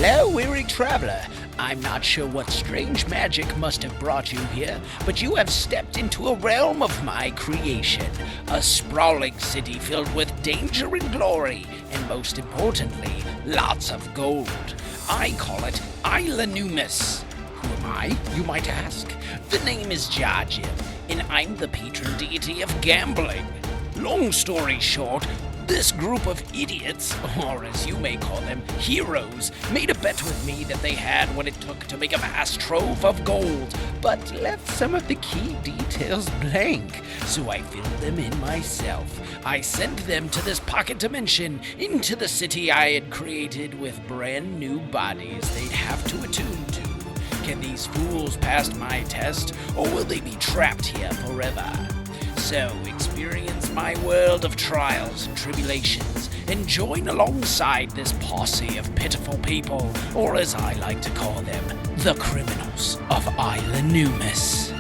Hello, weary traveler. I'm not sure what strange magic must have brought you here, but you have stepped into a realm of my creation. A sprawling city filled with danger and glory, and most importantly, lots of gold. I call it Isla Numus. Who am I, you might ask? The name is Jajim, and I'm the patron deity of gambling. Long story short, this group of idiots, or as you may call them, heroes, made a bet with me that they had what it took to make a vast trove of gold, but left some of the key details blank, so I filled them in myself. I sent them to this pocket dimension, into the city I had created with brand new bodies they'd have to attune to. Can these fools pass my test, or will they be trapped here forever? So, experience my world of trials and tribulations, and join alongside this posse of pitiful people, or as I like to call them, the Criminals of Isla Numus.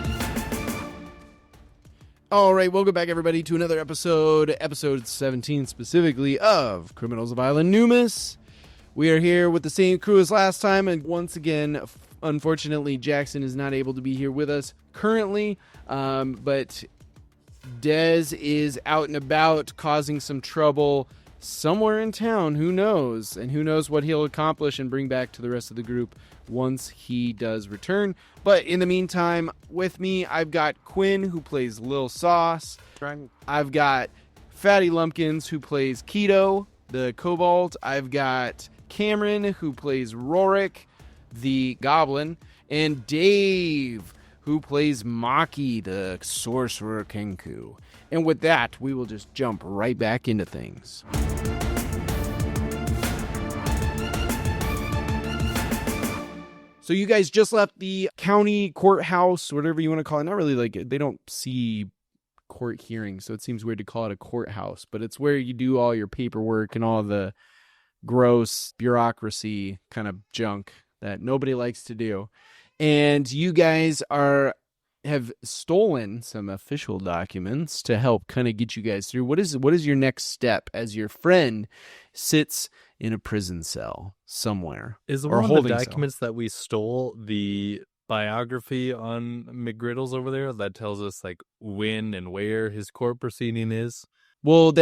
All right, welcome back, everybody, to another episode 17 specifically, of Criminals of Isla Numus. We are here with the same crew as last time, and once again, unfortunately, Jackson is not able to be here with us currently, but Dez is out and about causing some trouble somewhere in town. Who knows? And who knows what he'll accomplish and bring back to the rest of the group once he does return. But in the meantime, with me, I've got Quinn, who plays Lil Sauce. I've got Fatty Lumpkins, who plays Keto, the Kobold. I've got Cameron, who plays Rorick, the Goblin. And Dave, who plays Maki, the Sorcerer Kenku. And with that, we will just jump right back into things. So you guys just left the county courthouse, whatever you want to call it. Not really they don't see court hearings, so it seems weird to call it a courthouse. But it's where you do all your paperwork and all the gross bureaucracy kind of junk that nobody likes to do. And you guys have stolen some official documents to help kind of get you guys through. What is your next step as your friend sits in a prison cell somewhere? Is one of the documents that we stole the biography on McGriddles over there that tells us like when and where his court proceeding is? Well,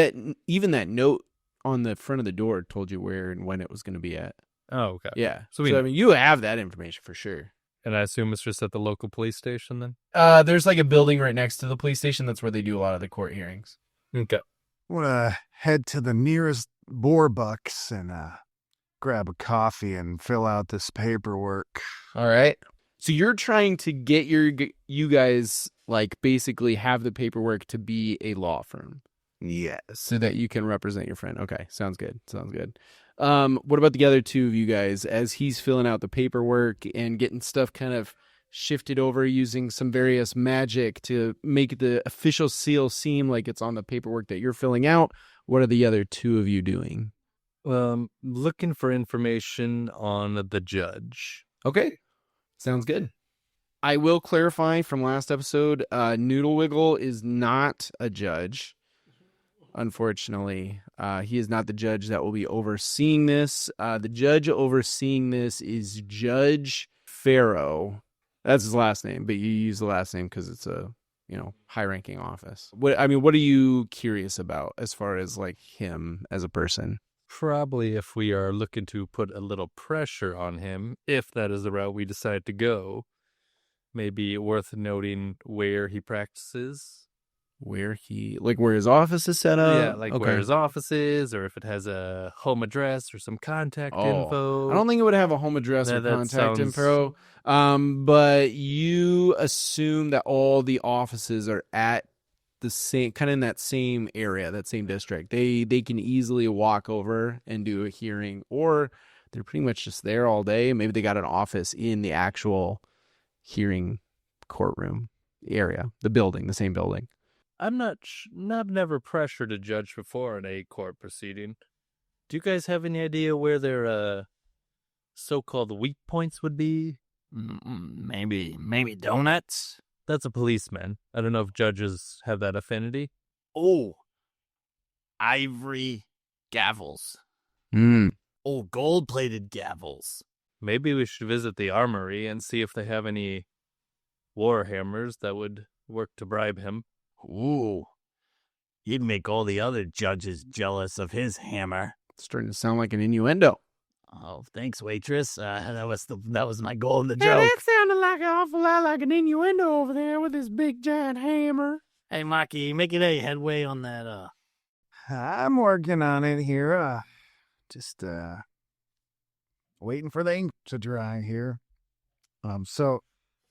even that note on the front of the door told you where and when it was going to be at. Oh, okay. Yeah. So I mean, you have that information for sure. And I assume it's just at the local police station then? There's like a building right next to the police station. That's where they do a lot of the court hearings. Okay. I want to head to the nearest Boarbucks and grab a coffee and fill out this paperwork. All right. So you're trying to get you guys like basically have the paperwork to be a law firm. Yes. So that you can represent your friend. Okay. Sounds good. What about the other two of you guys as he's filling out the paperwork and getting stuff kind of shifted over using some various magic to make the official seal seem like it's on the paperwork that you're filling out? What are the other two of you doing? Looking for information on the judge. Okay. Sounds good. I will clarify from last episode, Noodle Wiggle is not a judge. Unfortunately, he is not the judge that will be overseeing this. The judge overseeing this is Judge Pharaoh. That's his last name, but you use the last name because it's a high-ranking office. What are you curious about as far as like him as a person? Probably if we are looking to put a little pressure on him, if that is the route we decide to go, maybe worth noting where he practices. Where his office is set up? Yeah, where his office is, or if it has a home address or some contact info. I don't think it would have a home address or contact info. But you assume that all the offices are at the same, kind of in that same area, that same district. They can easily walk over and do a hearing, or they're pretty much just there all day. Maybe they got an office in the actual hearing courtroom area, the same building. I've never pressured a judge before in a court proceeding. Do you guys have any idea where their so-called weak points would be? Maybe donuts? That's a policeman. I don't know if judges have that affinity. Oh, ivory gavels. old gold-plated gavels. Maybe we should visit the armory and see if they have any war hammers that would work to bribe him. Ooh. You'd make all the other judges jealous of his hammer. It's starting to sound like an innuendo. Oh, thanks, waitress. That was my goal in the Yeah, joke. that sounded like an awful lot like an innuendo over there with this big giant hammer. Hey, Maki, making any headway on that, I'm working on it here. Just waiting for the ink to dry here. So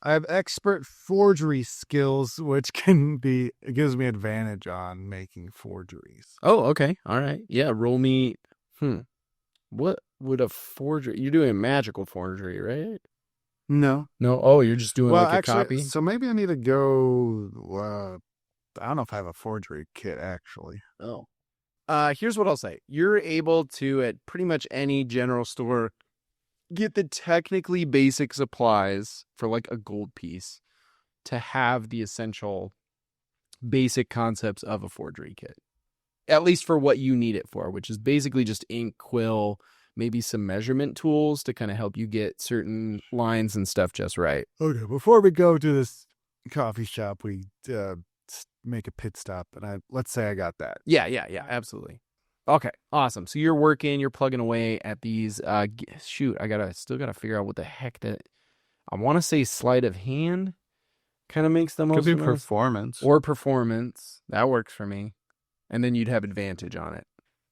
I have expert forgery skills, which it gives me advantage on making forgeries. Oh, okay. All right. Yeah, roll me. What would a forgery? You're doing a magical forgery, right? No. No. Oh, you're just doing like a actually, copy? so maybe I need to go. I don't know if I have a forgery kit, actually. Oh. Here's what I'll say. You're able to, at pretty much any general store, get the technically basic supplies for like a gold piece to have the essential basic concepts of a forgery kit. At least for what you need it for, which is basically just ink, quill, maybe some measurement tools to kind of help you get certain lines and stuff just right. Okay, before we go to this coffee shop, we make a pit stop, and let's say I got that. Yeah, absolutely. Okay, awesome. So you're plugging away at these. Shoot, still gotta figure out what the heck that. I want to say sleight of hand, kind of makes the most. Could be noise. performance. Or performance. That works for me, and then you'd have advantage on it.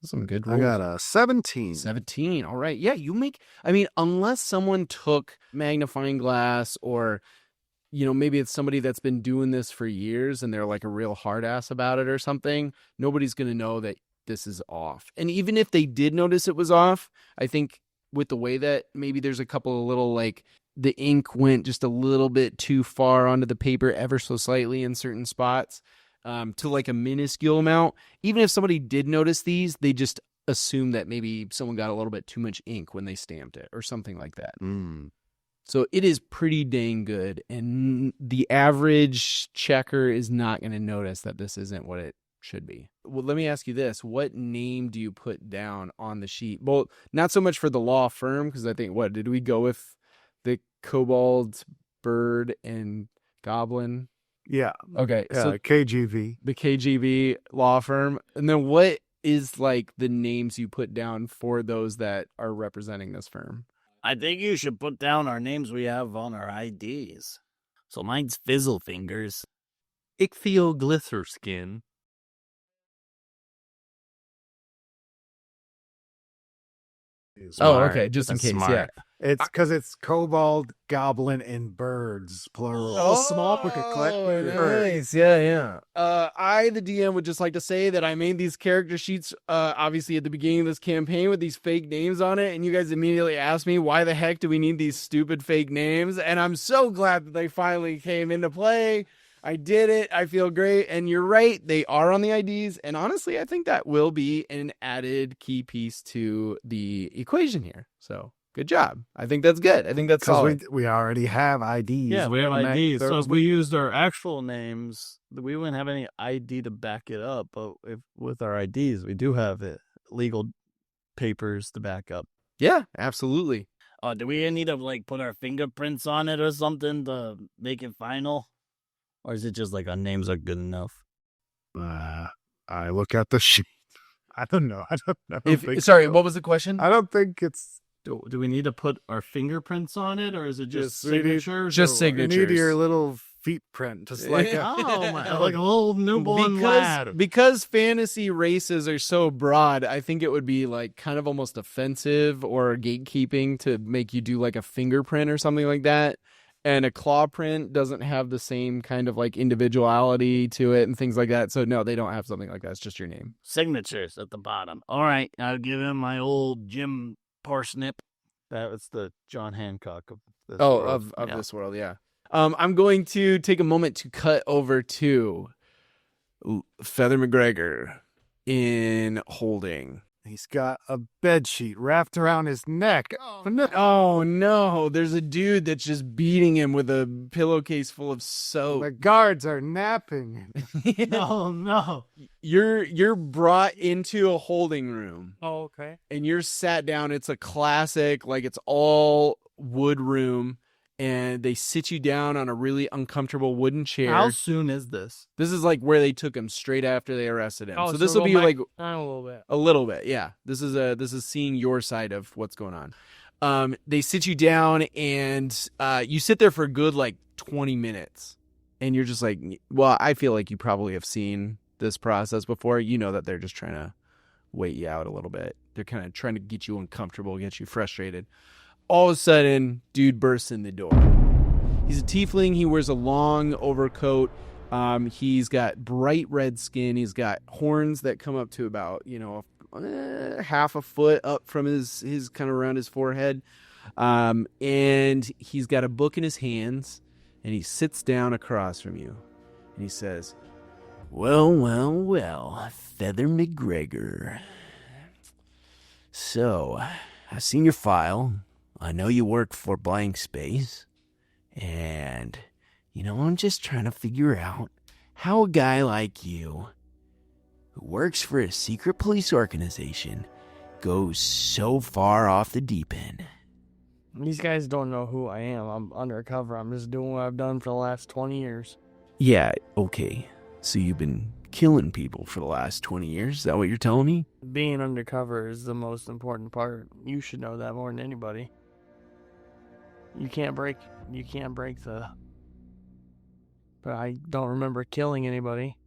Some good rules. I got a 17. 17. All right. Yeah, unless someone took magnifying glass or, maybe it's somebody that's been doing this for years and they're like a real hard ass about it or something, nobody's going to know that this is off. And even if they did notice it was off, I think with the way that maybe there's a couple of little, like, the ink went just a little bit too far onto the paper ever so slightly in certain spots. To like a minuscule amount. Even if somebody did notice these, they just assume that maybe someone got a little bit too much ink when they stamped it or something like that. So it is pretty dang good. And the average checker is not going to notice that this isn't what it should be. Well, let me ask you this. What name do you put down on the sheet? Well, not so much for the law firm, because I think, did we go with the Kobold, Bird, and Goblin? Yeah. Okay. So KGV. the KGV law firm. And then what is like the names you put down for those that are representing this firm? I think you should put down our names we have on our IDs. So mine's Fizzlefingers. Ichthyo Glycerskin. Smart. Okay. Just in That's case. smart. Yeah. It's because it's Kobold, Goblin, and Birds, plural. Small quick nice. Yeah. I, the DM, would just like to say that I made these character sheets, obviously at the beginning of this campaign with these fake names on it, and you guys immediately asked me, why the heck do we need these stupid fake names? And I'm so glad that they finally came into play. I did it. I feel great. And you're right. They are on the IDs. And honestly, I think that will be an added key piece to the equation here. So good job. I think that's good. I think that's solid. Because we already have IDs. Yeah, we have And IDs. that- So if we used our actual names, we wouldn't have any ID to back it up. But with our IDs, we do have legal papers to back up. Yeah, absolutely. Do we need to put our fingerprints on it or something to make it final? Or is it just like our names are good enough? I look at the sheet. I don't know. I don't think Sorry, so. what was the question? I don't think it's Do we need to put our fingerprints on it, or is it just Yes, we need- signatures? just or- signatures. You need your little feet print, just like Oh my! Like a little newborn lad. Because fantasy races are so broad, I think it would be like kind of almost offensive or gatekeeping to make you do like a fingerprint or something like that. And a claw print doesn't have the same kind of like individuality to it and things like that. So no, they don't have something like that. It's just your name. Signatures at the bottom. All right, I'll give him my old Jim Parsnip. That was the John Hancock of this Oh, world. of Yeah. this world, yeah. I'm going to take a moment to cut over to Feather McGregor in holding. He's got a bed sheet wrapped around his neck. Oh no, there's a dude that's just beating him with a pillowcase full of soap. The guards are napping. No, no. You're brought into a holding room. Oh, okay. And you're sat down. It's a classic, like it's all wood room, and they sit you down on a really uncomfortable wooden chair. How soon is this? This is like where they took him straight after they arrested him. Oh, so this will be go like back a little bit. a little bit, yeah. This is seeing your side of what's going on. They sit you down, and you sit there for a good like 20 minutes, and you're just like, well, I feel like you probably have seen this process before. You know that they're just trying to wait you out a little bit. They're kind of trying to get you uncomfortable, get you frustrated. All of a sudden, dude bursts in the door. He's a tiefling. He wears a long overcoat. He's got bright red skin. He's got horns that come up to about, half a foot up from his kind of around his forehead. And he's got a book in his hands, and he sits down across from you. And he says, Well, Feather McGregor. So, I've seen your file. I know you work for Blank Space. And, I'm just trying to figure out how a guy like you, who works for a secret police organization, goes so far off the deep end. These guys don't know who I am. I'm undercover. I'm just doing what I've done for the last 20 years. Yeah, okay. So you've been killing people for the last 20 years? Is that what you're telling me? Being undercover is the most important part. You should know that more than anybody. You can't break the... But I don't remember killing anybody.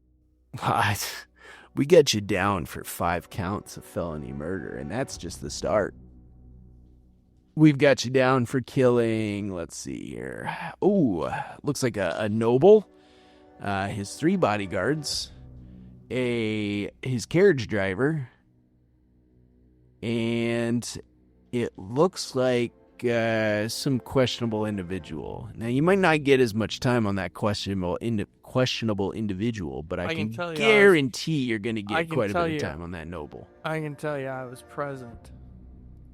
What? We got you down for 5 counts of felony murder, and that's just the start. We've got you down for killing, let's see here. Ooh, looks like a noble, his 3 bodyguards, his carriage driver, and it looks like some questionable individual. Now, you might not get as much time on that questionable individual, but I can guarantee you're going to get quite a bit of time on that noble. I can tell you I was present.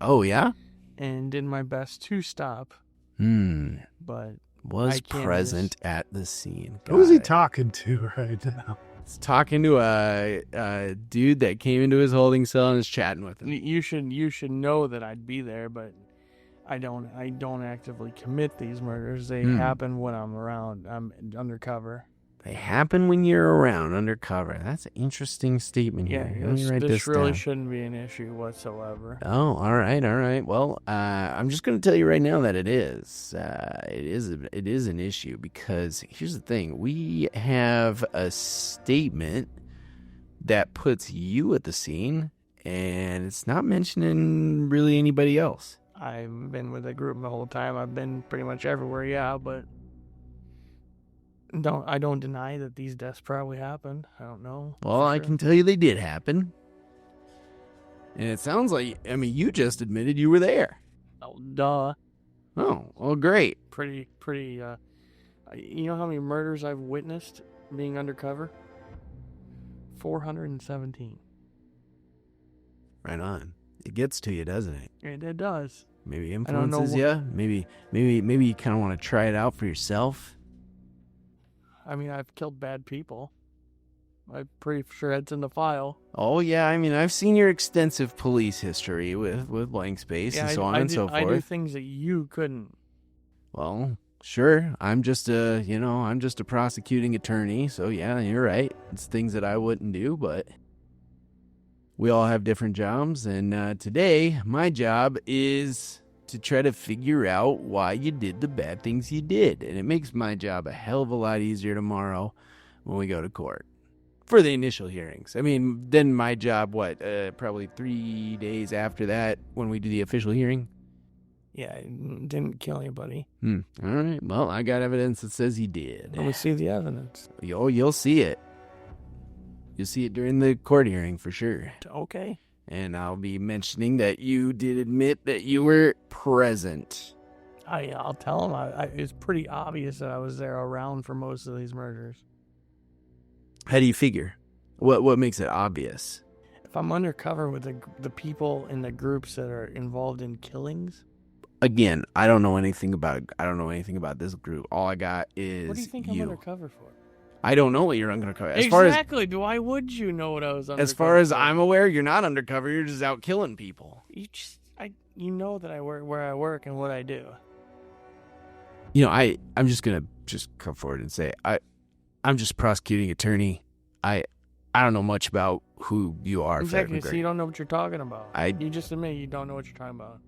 Oh, yeah? And did my best to stop. But was present at the scene. Who is he talking to right now? He's talking to a dude that came into his holding cell and is chatting with him. You should know that I'd be there, but I don't actively commit these murders. They happen when I'm around. I'm undercover. They happen when you're around, undercover. That's an interesting statement here. Yeah, Let me write this really down. shouldn't be an issue whatsoever. Oh, all right. Well, I'm just going to tell you right now that it is. It is an issue because here's the thing. We have a statement that puts you at the scene, and it's not mentioning really anybody else. I've been with the group the whole time. I've been pretty much everywhere, yeah, but I don't deny that these deaths probably happened. I don't know. Well, I can tell you they did happen. And it sounds like, you just admitted you were there. Oh, duh. Oh, well, great. Pretty, you know how many murders I've witnessed being undercover? 417. Right on. It gets to you, doesn't it? It does. Maybe influences you. Maybe you kind of want to try it out for yourself. I mean, I've killed bad people. I'm pretty sure that's in the file. Oh, yeah. I've seen your extensive police history with Blank Space and so on and so forth. I do things that you couldn't. Well, sure. I'm just a prosecuting attorney. So, yeah, you're right. It's things that I wouldn't do, but we all have different jobs. And today, my job is to try to figure out why you did the bad things you did. And it makes my job a hell of a lot easier tomorrow when we go to court for the initial hearings. Then my job, probably 3 days after that when we do the official hearing? Yeah, I didn't kill anybody. All right. Well, I got evidence that says he did. Let me see the evidence. You'll see it. You'll see it during the court hearing for sure. Okay. And I'll be mentioning that you did admit that you were present. I'll tell him. It's pretty obvious that I was there around for most of these murders. How do you figure? What makes it obvious? If I'm undercover with the people in the groups that are involved in killings, Again, I don't know anything about this group. All I got is what do you think I'm undercover for? I don't know what you're undercover. Exactly. Why would you know what I was undercover? As far as for? I'm aware, you're not undercover. You're just out killing people. You know that I work where I work and what I do. You know, I'm just gonna come forward and say I'm just a prosecuting attorney. I don't know much about who you are. Exactly. So you don't know what you're talking about. You just admit you don't know what you're talking about.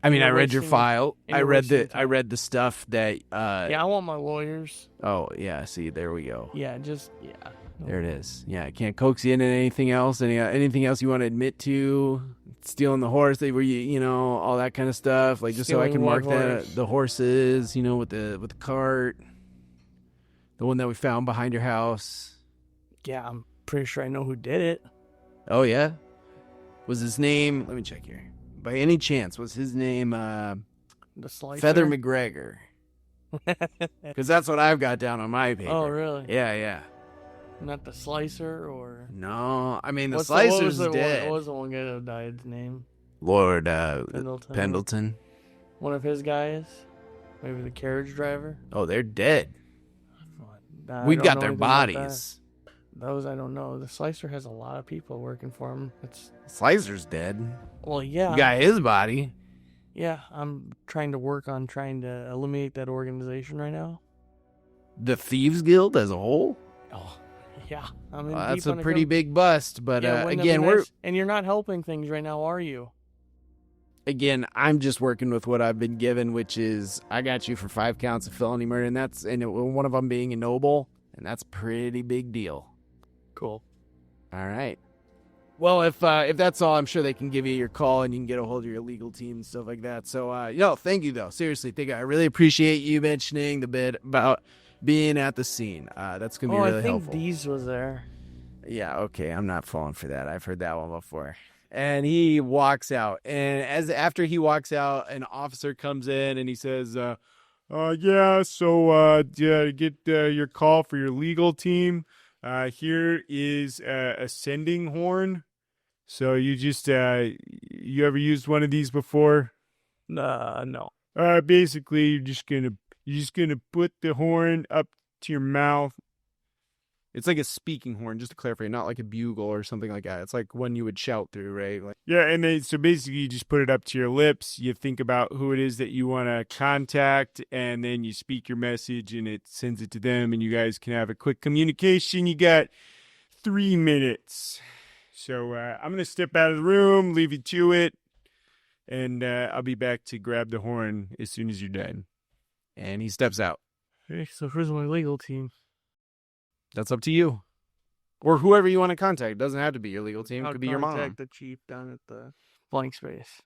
I mean, I read your file. I read the the stuff that. Yeah, I want my lawyers. Oh yeah, see, there we go. Yeah, There it is. Yeah, I can't coax you into anything else. Anything else you want to admit to? Stealing the horse, all that kind of stuff. Like just so I can mark the horses, with the cart, the one that we found behind your house. Yeah, I'm pretty sure I know who did it. Oh yeah, was his name? Let me check here. By any chance, was his name The Slicer? Feather McGregor? Because that's what I've got down on my paper. Oh really? Yeah. Not the Slicer or... No, I mean, the Slicer's dead. What was the one guy that died's name? Lord Pendleton. One of his guys? Maybe the carriage driver? Oh, they're dead. We got their bodies. Those I don't know. The Slicer has a lot of people working for him. Slicer's dead. Well, yeah. You got his body. Yeah, I'm trying to eliminate that organization right now. The Thieves Guild as a whole? Oh, yeah. That's a pretty big bust, but again, and you're not helping things right now, are you? Again, I'm just working with what I've been given, which is I got you for 5 counts of felony murder, and one of them being a noble, and that's a pretty big deal. Cool. All right. Well, if that's all, I'm sure they can give you your call and you can get a hold of your legal team and stuff like that. So, thank you though. Seriously, I really appreciate you mentioning the bit about being at the scene. That's gonna be really helpful. I think Deez was there. Yeah. Okay. I'm not falling for that. I've heard that one before. And he walks out, and after he walks out, an officer comes in and he says, get your call for your legal team. Here is a sending horn. So you just you ever used one of these before? No. Basically, you're just gonna put the horn up to your mouth. It's like a speaking horn, just to clarify, not like a bugle or something like that. It's like one you would shout through, right? So basically you just put it up to your lips. You think about who it is that you want to contact, and then you speak your message, and it sends it to them, and you guys can have a quick communication. You got 3 minutes. So I'm going to step out of the room, leave you to it, and I'll be back to grab the horn as soon as you're done. And he steps out. Hey, so who's my legal team? That's up to you. Or whoever you want to contact. It doesn't have to be your legal team. It could be your mom. Contact the chief down at the blank space.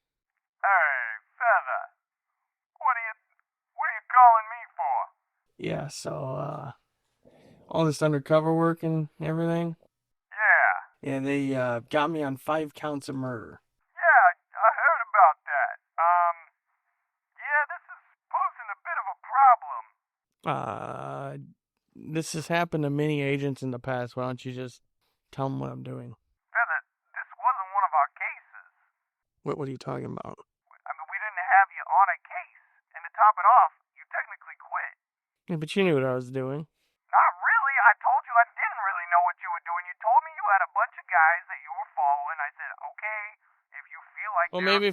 Hey, Feather. What are you calling me for? Yeah, so, all this undercover work and everything. Yeah. Yeah, they, got me on 5 counts of murder. Yeah, I heard about that. Yeah, this is posing a bit of a problem. This has happened to many agents in the past. Why don't you just tell them what I'm doing? Feather, this wasn't one of our cases. What are you talking about? I mean, we didn't have you on a case. And to top it off, you technically quit. Yeah, but you knew what I was doing. Not really. I told you I didn't really know what you were doing. You told me you had a bunch of guys that you were following. I said, okay, if you feel like well, maybe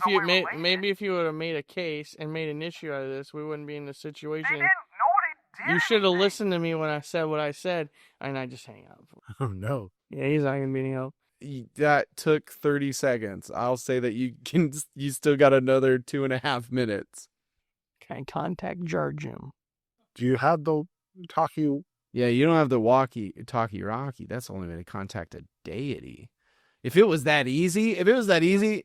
if you would have made a case and made an issue out of this, we wouldn't be in this situation. They didn't. Nobody did. You should have listened to me when I said what I said, and I just hang up. Oh, no. Yeah, he's not going to be any help. That took 30 seconds. I'll say that you still got another 2.5 minutes. Can I contact Jar Jim? Do you have the talkie? Yeah, you don't have the talkie Rocky. That's the only way to contact a deity. If it was that easy,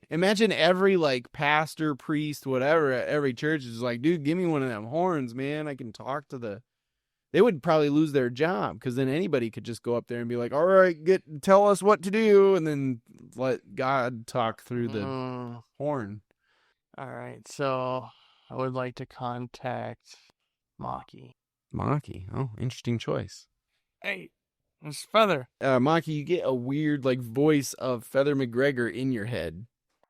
imagine every pastor, priest, whatever at every church is like, dude, give me one of them horns, man. I can talk to they would probably lose their job, because then anybody could just go up there and be like, all right, tell us what to do, and then let God talk through the horn. All right, so I would like to contact Maki. Maki. Oh, interesting choice. Hey, It's Feather. Maki, you get a weird like voice of Feather McGregor in your head.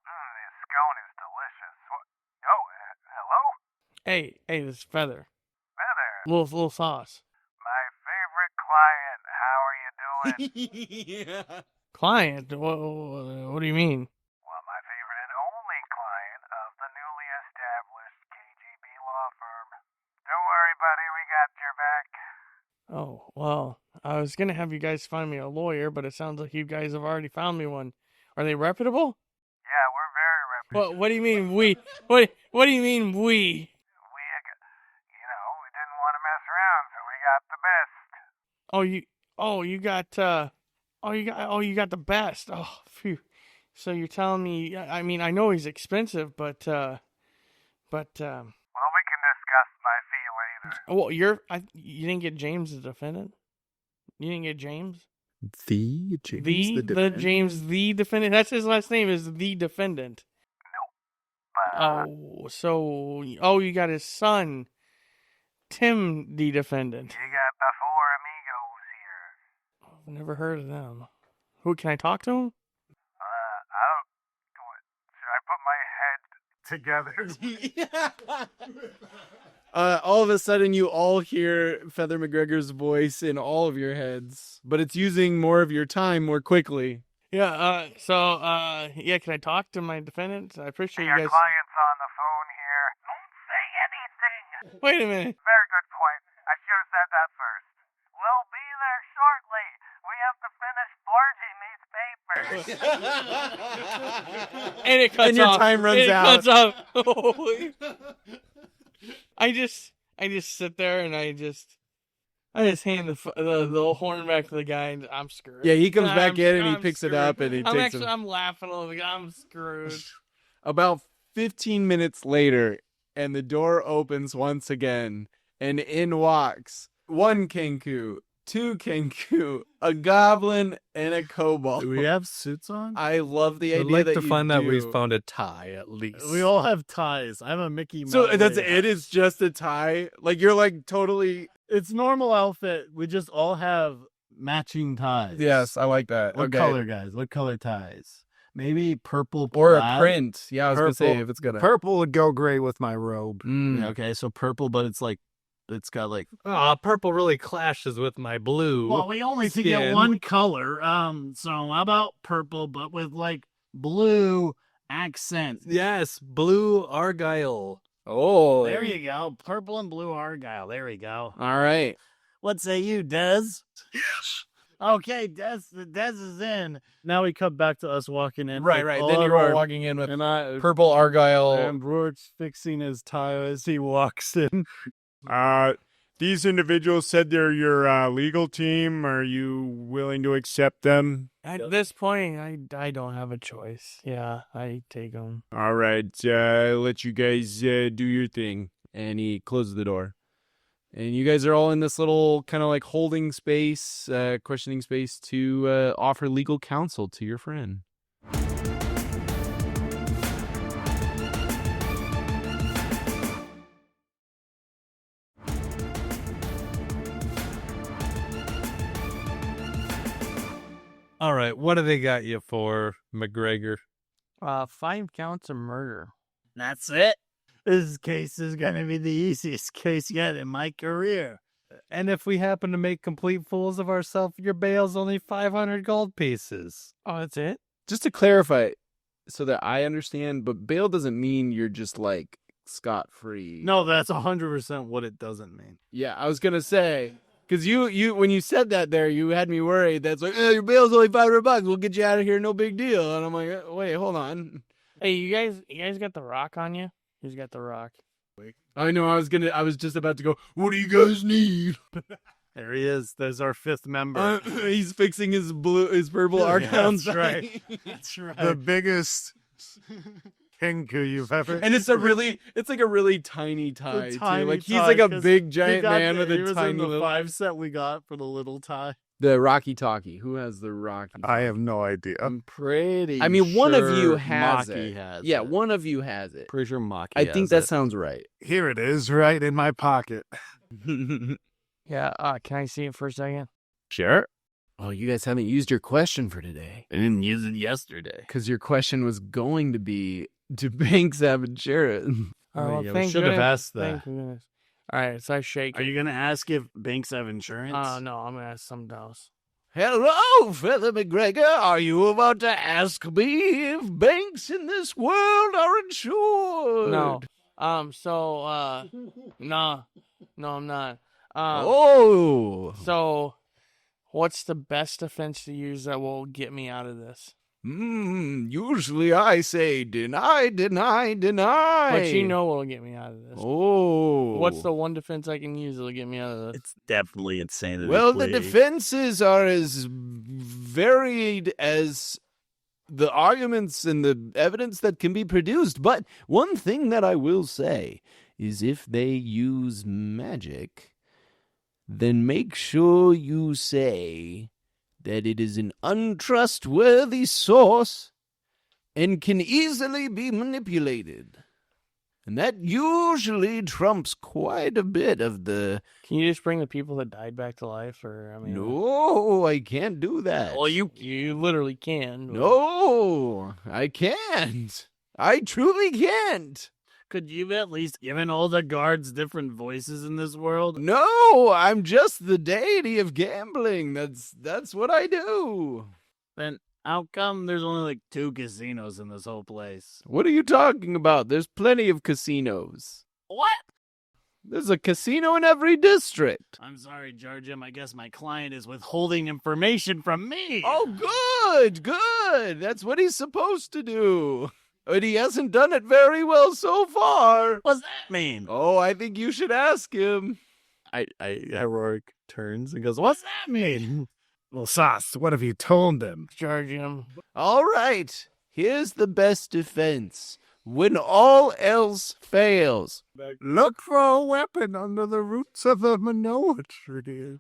This scone is delicious. Hello? Hey, this is Feather. Feather, Little Sauce. my favorite client. How are you doing? Yeah. Client? What do you mean? Well, my favorite and only client of the newly established KGB law firm. Don't worry, buddy, we got your back. Oh, well, I was going to have you guys find me a lawyer, but it sounds like you guys have already found me one. Are they reputable? Yeah, we're very reputable. What do you mean, we? What do you mean, we? We didn't want to mess around, so we got the best. You got the best. Oh, phew. So you're telling me, I mean, I know he's expensive, but Well, we can discuss my fee later. well, you didn't get James the defendant? You didn't get James? The James the defendant? That's his last name is the defendant. You got his son, Tim the defendant. You got the four amigos here. I've never heard of them. Who, can I talk to him? Should I put my head together? All of a sudden, you all hear Feather McGregor's voice in all of your heads, but it's using more of your time more quickly. Yeah, can I talk to my defendant? I appreciate Your you guys. client's on the phone here. Don't say anything. Wait a minute. Very good point. I should have said that first. We'll be there shortly. We have to finish forging these papers. And it cuts And your off. time runs And it out. cuts off. I just sit there and I just hand the horn back to the guy and I'm screwed. Yeah, he comes back in and he I'm picks it screwed. up and he takes it. I'm laughing a little bit. I'm screwed. About 15 minutes later, and the door opens once again, and in walks one Kenku, two Kenku, a Goblin, and a Kobold. Do we have suits on? I love the I'd idea like that to you find that we do. found a tie at least. We all have ties. I'm a Mickey Mouse. So that's lady. it. It's just a tie. Like you're like totally. It's normal outfit. We just all have matching ties. Yes, I like that. What Okay. color, guys? What color ties?Maybe purple Or a plaid? print. Yeah, I was gonna say Purple. if it's gonna. Purple would go great with my robe. Mm. Yeah, okay, so purple, but it's got like. Purple really clashes with my blue. Well, we only could get skin. one color. So how about purple, but with like blue accent? Yes, blue argyle. Oh, There you go. Purple and blue argyle. There we go. All right. What say you, Des? Yes. Okay, Des is in. Now we cut back to us walking in. Right. Then you're all walking in with And I purple argyle. and Rorick's fixing his tie as he walks in. These individuals said they're your legal team. Are you willing to accept them? At this point, I don't have a choice. Yeah, I take them. All right, let you guys do your thing. And he closes the door. And you guys are all in this little kind of like holding space, questioning space to offer legal counsel to your friend. All right, what do they got you for, McGregor? 5 counts of murder. That's it. This case is going to be the easiest case yet in my career. And if we happen to make complete fools of ourselves, your bail's only 500 gold pieces. Oh, that's it? Just to clarify, so that I understand, but bail doesn't mean you're just like scot-free. No, that's 100% what it doesn't mean. Yeah, I was gonna say, because you when you said that there, you had me worried. That's like, your bail's only $500. We'll get you out of here, no big deal. And I'm like, wait, hold on. Hey, you guys got the rock on you? Who's got the rock? I know. I was just about to go. What do you guys need? There he is. There's our 5th member. He's fixing his purple Yeah, Arcane. that's right. That's right. The biggest Kenku you've ever. And it's like a really tiny tie The too. tiny Like he's tie, like a 'cause big he giant got man with he a was tiny in the little. 5 set we got for the little tie. The Rocky Talkie. Who has the Rocky? I have no idea. I'm pretty I mean, one of you sure has Maki it. has Yeah, it. one of you has it. Pretty sure Maki I think has that it. sounds right. Here it is, right in my pocket. Yeah, can I see it for a second? Sure. Oh, you guys haven't used your question for today. I didn't use it yesterday. Because your question was going to be, do banks have insurance? Oh, well, yeah, we thank should have goodness. asked that. Thank goodness. All right, so I shake Are it. you going to ask if banks have insurance? No, I'm going to ask something else. Hello, Feather McGregor. Are you about to ask me if banks in this world are insured? No. No, I'm not. So, what's the best defense to use that will get me out of this? Usually I say deny, deny, deny. But you know what'll get me out of this. Oh. What's the one defense I can use that'll get me out of this? It's definitely insanity. Well, the plea. defenses are as varied as the arguments and the evidence that can be produced. But one thing that I will say is if they use magic, then make sure you say that it is an untrustworthy source and can easily be manipulated. And that usually trumps quite a bit of the... Can you just bring the people that died back to life? No, I can't do that. Well, you literally can. No, I can't. I truly can't. Could you at least given all the guards different voices in this world? No, I'm just the deity of gambling. That's what I do. Then how come there's only like 2 casinos in this whole place? What are you talking about? There's plenty of casinos. What? There's a casino in every district. I'm sorry, Georgium. I guess my client is withholding information from me. Oh, good. That's what he's supposed to do. But he hasn't done it very well so far. What's that mean? Oh, I think you should ask him. Rorick turns and goes, what's that mean? Lil Sauce, what have you told them? Charge him. All right, here's the best defense. When all else fails. Look for a weapon under the roots of the Manoa tree.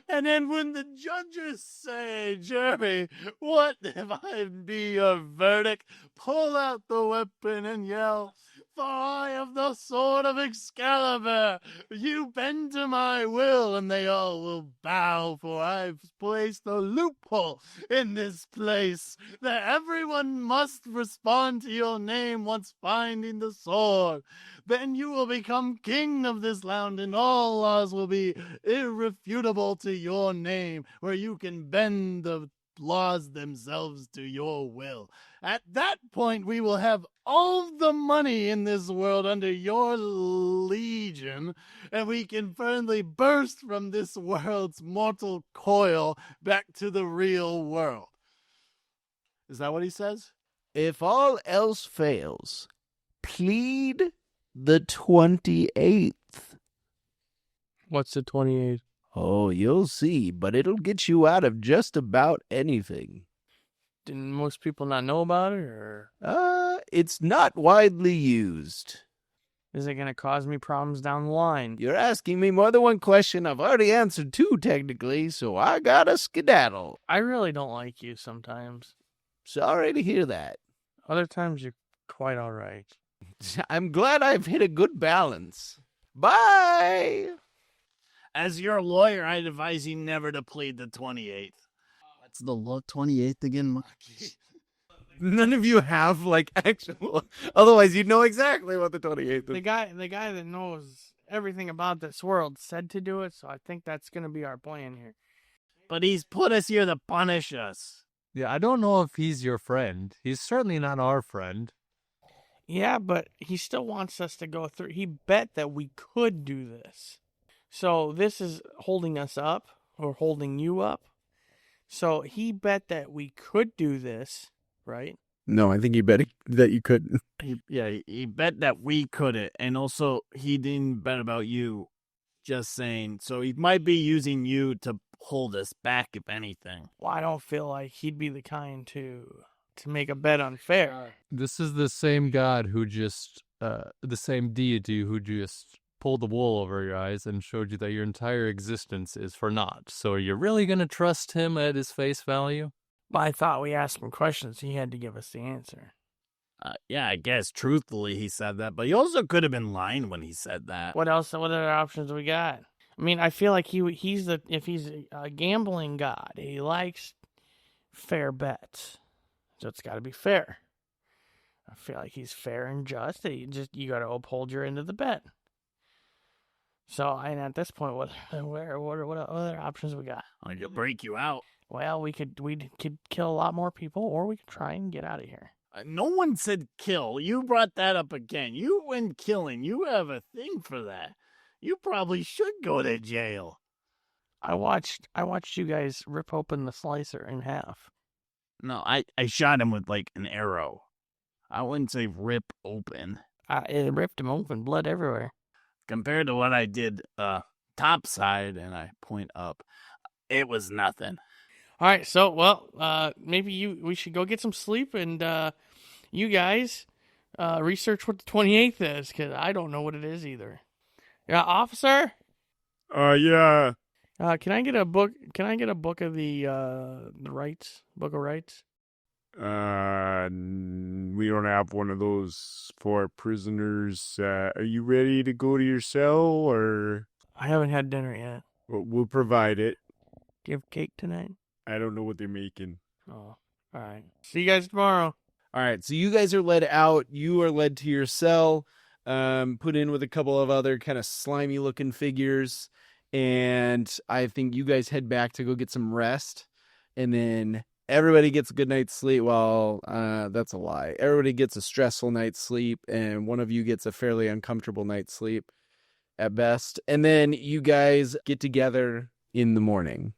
And then when the judges say, Jeremy, what if I be your verdict? Pull out the weapon and yell, for I have the sword of Excalibur. You bend to my will, and they all will bow, for I've placed a loophole in this place that everyone must respond to your name once finding the sword. Then you will become king of this land, and all laws will be irrefutable to your name, where you can bend the laws themselves to your will. At that point, we will have all the money in this world under your legion, and we can firmly burst from this world's mortal coil back to the real world. Is that what he says? If all else fails, plead the 28th. What's the 28th? Oh, you'll see, but it'll get you out of just about anything. Didn't most people not know about it, or It's not widely used. is it going to cause me problems down the line? You're asking me more than one question. I've already answered 2, technically, so I gotta skedaddle. I really don't like you sometimes. Sorry to hear that. Other times you're quite all right. I'm glad I've hit a good balance. Bye! As your lawyer, I'd advise you never to plead the 28th. What's the 28th again, Maki? None of you have, like, actual... Otherwise, you'd know exactly what the 28th is. The guy that knows everything about this world said to do it, so I think that's going to be our plan here. But he's put us here to punish us. Yeah, I don't know if he's your friend. He's certainly not our friend. Yeah, but he still wants us to go through. He bet that we could do this. So this is holding us up, or holding you up. So he bet that we could do this, right? No, I think you bet that you couldn't. He bet that we couldn't, and also he didn't bet about you. Just saying. So he might be using you to hold us back, if anything. Well, I don't feel like he'd be the kind to make a bet unfair. This is the same God who just, the same deity who just pulled the wool over your eyes and showed you that your entire existence is for naught. So are you really going to trust him at his face value? But I thought we asked him questions. He had to give us the answer. Yeah, I guess truthfully he said that, but he also could have been lying when he said that. What else? What other options we got? I mean, I feel like if he's a gambling god, he likes fair bets, so it's got to be fair. I feel like he's fair and just. You got to uphold your end of the bet. So, and at this point, what other options we got? I could break you out. Well, we could kill a lot more people, or we could try and get out of here. No one said kill. You brought that up again. You went killing. You have a thing for that. You probably should go to jail. I watched you guys rip open the slicer in half. No, I shot him with like an arrow. I wouldn't say rip open. It ripped him open, blood everywhere. Compared to what I did top side, and I point up, it was nothing. All right, so maybe we should go get some sleep, and you guys research what the 28th is, because I don't know what it is either. Yeah, officer. Yeah. Can I get a book? Can I get a book of the rights? Book of rights? We don't have one of those for prisoners. Are you ready to go to your cell, or? I haven't had dinner yet. We'll provide it. Do you have cake tonight? I don't know what they're making. Oh, all right. See you guys tomorrow. All right, so you guys are led out. You are led to your cell, put in with a couple of other kind of slimy-looking figures, and I think you guys head back to go get some rest, and then everybody gets a good night's sleep. Well, that's a lie. Everybody gets a stressful night's sleep, and one of you gets a fairly uncomfortable night's sleep at best, and then you guys get together in the morning.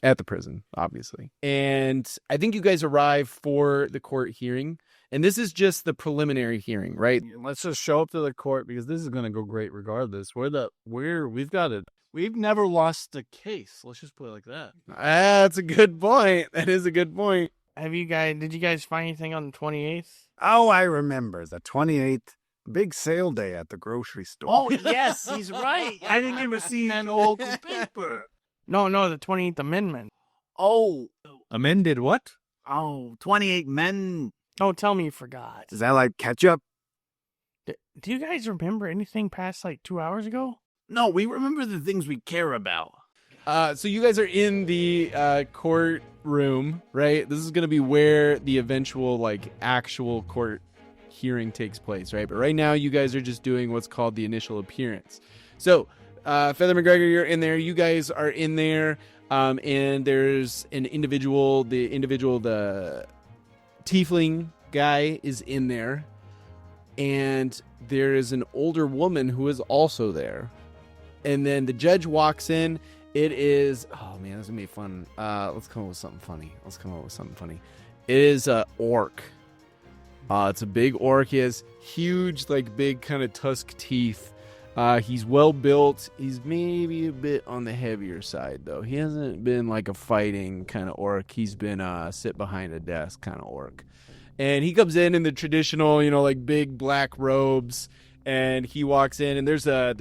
At the prison, obviously. And I think you guys arrive for the court hearing. And this is just the preliminary hearing, right? Let's just show up to the court because this is going to go great regardless. We've got it. We've never lost a case. Let's just put it like that. That's a good point. That is a good point. Did you guys find anything on the 28th? Oh, I remember. The 28th. Big sale day at the grocery store. Oh, yes, he's right. I didn't even see that local paper. No, the 28th Amendment. Oh. Amended what? Oh, 28 men. Don't tell me you forgot. Is that like ketchup? Do you guys remember anything past like 2 hours ago? No, we remember the things we care about. So you guys are in the courtroom, right? This is going to be where the eventual, actual court hearing takes place, right? But right now, you guys are just doing what's called the initial appearance. So, Feather McGregor, you're in there. You guys are in there, and there's an individual. The tiefling guy is in there, and there is an older woman who is also there. And then the judge walks in. It is, oh man, this is gonna be fun. Let's come up with something funny. It is a orc. It's a big orc. He has huge, big kind of tusk teeth. He's well built. He's maybe a bit on the heavier side, though. He hasn't been like a fighting kind of orc. He's been sit behind a desk kind of orc. And he comes in the traditional, big black robes. And he walks in, and there's a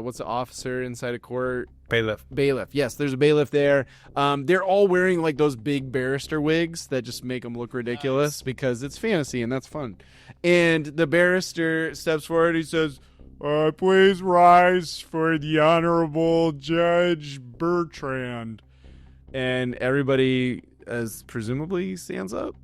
what's the officer inside a court? Bailiff. Yes, there's a bailiff there. They're all wearing those big barrister wigs that just make them look ridiculous because it's fantasy and that's fun. And the barrister steps forward. He says, "Please rise for the Honorable Judge Bertrand." And everybody, as presumably, stands up.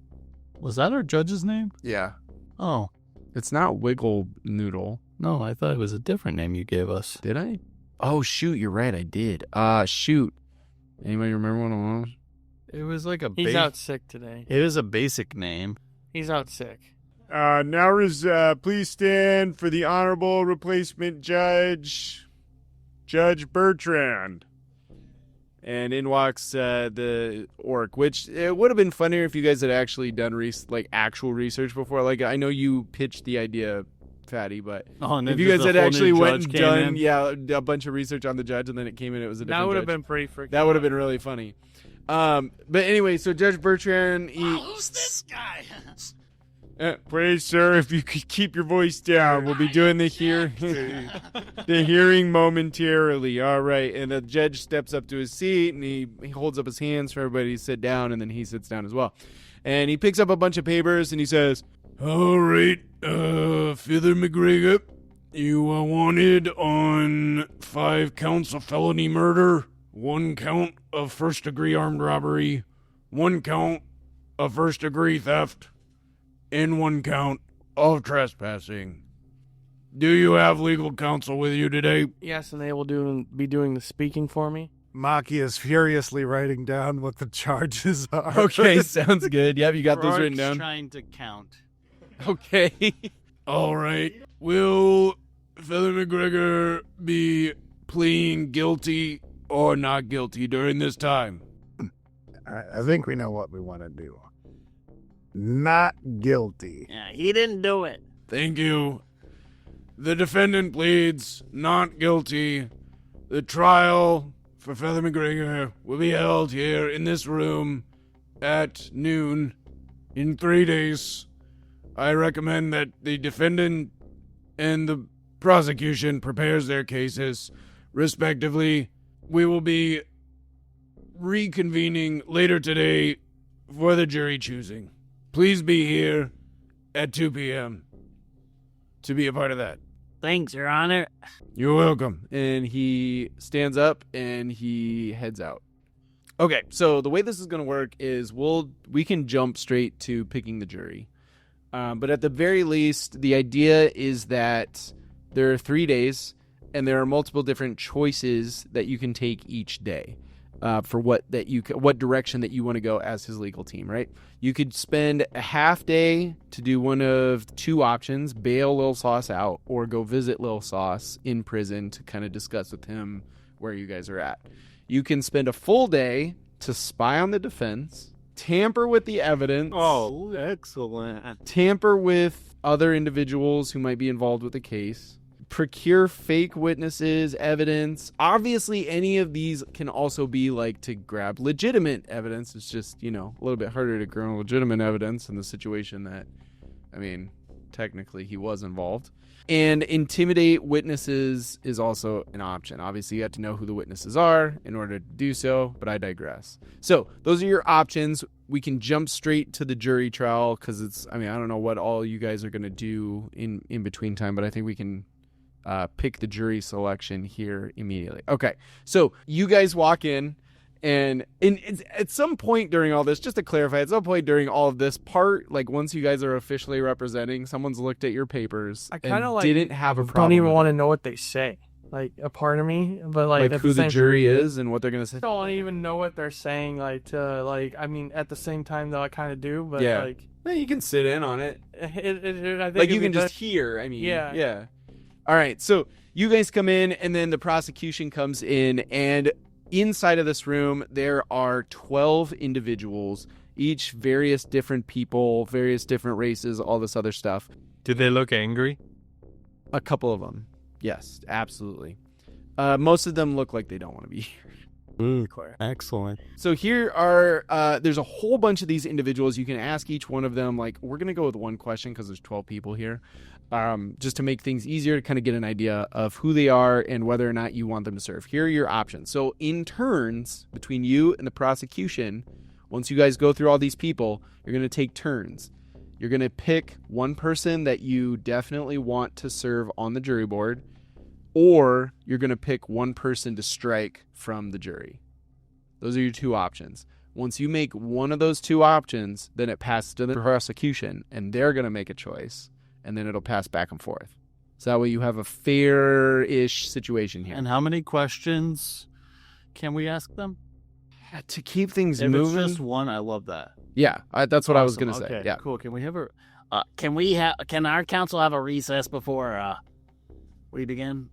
Was that our judge's name? Yeah. Oh. It's not Wiggle Noodle. No, I thought it was a different name you gave us. Did I? Oh, shoot, you're right, I did. Shoot. Anybody remember what it was? It was like a He's out sick today. It was a basic name. He's out sick. Now, please stand for the Honorable Replacement Judge, Judge Bertrand. And in walks the orc, which it would have been funnier if you guys had actually done actual research before. I know you pitched the idea, Fatty, but if you guys had actually went and done a bunch of research on the judge and then it came in, it was a different That would judge. have been pretty freaking That would have been really funny. But anyway, so Judge Bertrand, Who's this guy? Please, sir, if you could keep your voice down, we'll be doing the hearing momentarily. All right, and the judge steps up to his seat, and he holds up his hands for everybody to sit down, and then he sits down as well. And he picks up a bunch of papers, and he says, "All right, Feather McGregor, You are wanted on 5 counts of felony murder, 1 count of first-degree armed robbery, 1 count of first-degree theft, and 1 count of trespassing. Do you have legal counsel with you today? Yes, and they will be doing the speaking for me. Maki is furiously writing down what the charges are. Okay, sounds good. Yep, you got those written Rorick's down. trying to count. Okay. All right. Will Feather McGregor be pleading guilty or not guilty during this time? I think we know what we want to do. Not guilty. Yeah, he didn't do it. Thank you. The defendant pleads not guilty. The trial for Feather McGregor will be held here in this room at noon in 3 days. I recommend that the defendant and the prosecution prepares their cases respectively. We will be reconvening later today for the jury choosing. Please be here at 2 p.m. to be a part of that. Thanks, Your Honor. You're welcome. And he stands up and he heads out. Okay, so the way this is going to work is we can jump straight to picking the jury. But at the very least, the idea is that there are 3 days and there are multiple different choices that you can take each day for what direction that you want to go as his legal team, right? You could spend a half day to do one of 2 options, bail Lil Sauce out or go visit Lil Sauce in prison to kind of discuss with him where you guys are at. You can spend a full day to spy on the defense, tamper with the evidence. Oh, excellent. Tamper with other individuals who might be involved with the case. Procure fake witnesses, evidence. Obviously, any of these can also be like to grab legitimate evidence. It's just, a little bit harder to grab legitimate evidence in the situation that, technically he was involved. And intimidate witnesses is also an option. Obviously, you have to know who the witnesses are in order to do so, but I digress. So those are your options. We can jump straight to the jury trial because I don't know what all you guys are going to do in between time, but I think we can pick the jury selection here immediately. Okay, so you guys walk in. And at some point during all this, just to clarify, at some point during all of this part, like once you guys are officially representing, someone's looked at your papers I kind of didn't have a problem. Don't even want to know what they say. Like a part of me, but like who the jury is and what they're gonna say. I don't even know what they're saying. At the same time though, I kind of do. But yeah, you can sit in on it. I think like you can just hear. Yeah. All right, so you guys come in, and then the prosecution comes in, and inside of this room, there are 12 individuals, each various different people, various different races, all this other stuff. Do they look angry? A couple of them. Yes, absolutely. Most of them look like they don't want to be here. Excellent. So here are, there's a whole bunch of these individuals. You can ask each one of them, like, we're going to go with one question because there's 12 people here. Just to make things easier to kind of get an idea of who they are and whether or not you want them to serve. Here are your options. So in turns, between you and the prosecution, once you guys go through all these people, you're going to take turns. You're going to pick one person that you definitely want to serve on the jury board, or you're going to pick one person to strike from the jury. Those are your 2 options. Once you make one of those 2 options, then it passes to the prosecution, and they're going to make a choice. And then it'll pass back and forth. So that way you have a fair-ish situation here. And how many questions can we ask them? To keep things If moving. it's just one, I love that. Yeah, that's what I was Awesome. going to say. Okay, Yeah. cool. Can we have can our council have a recess before we begin?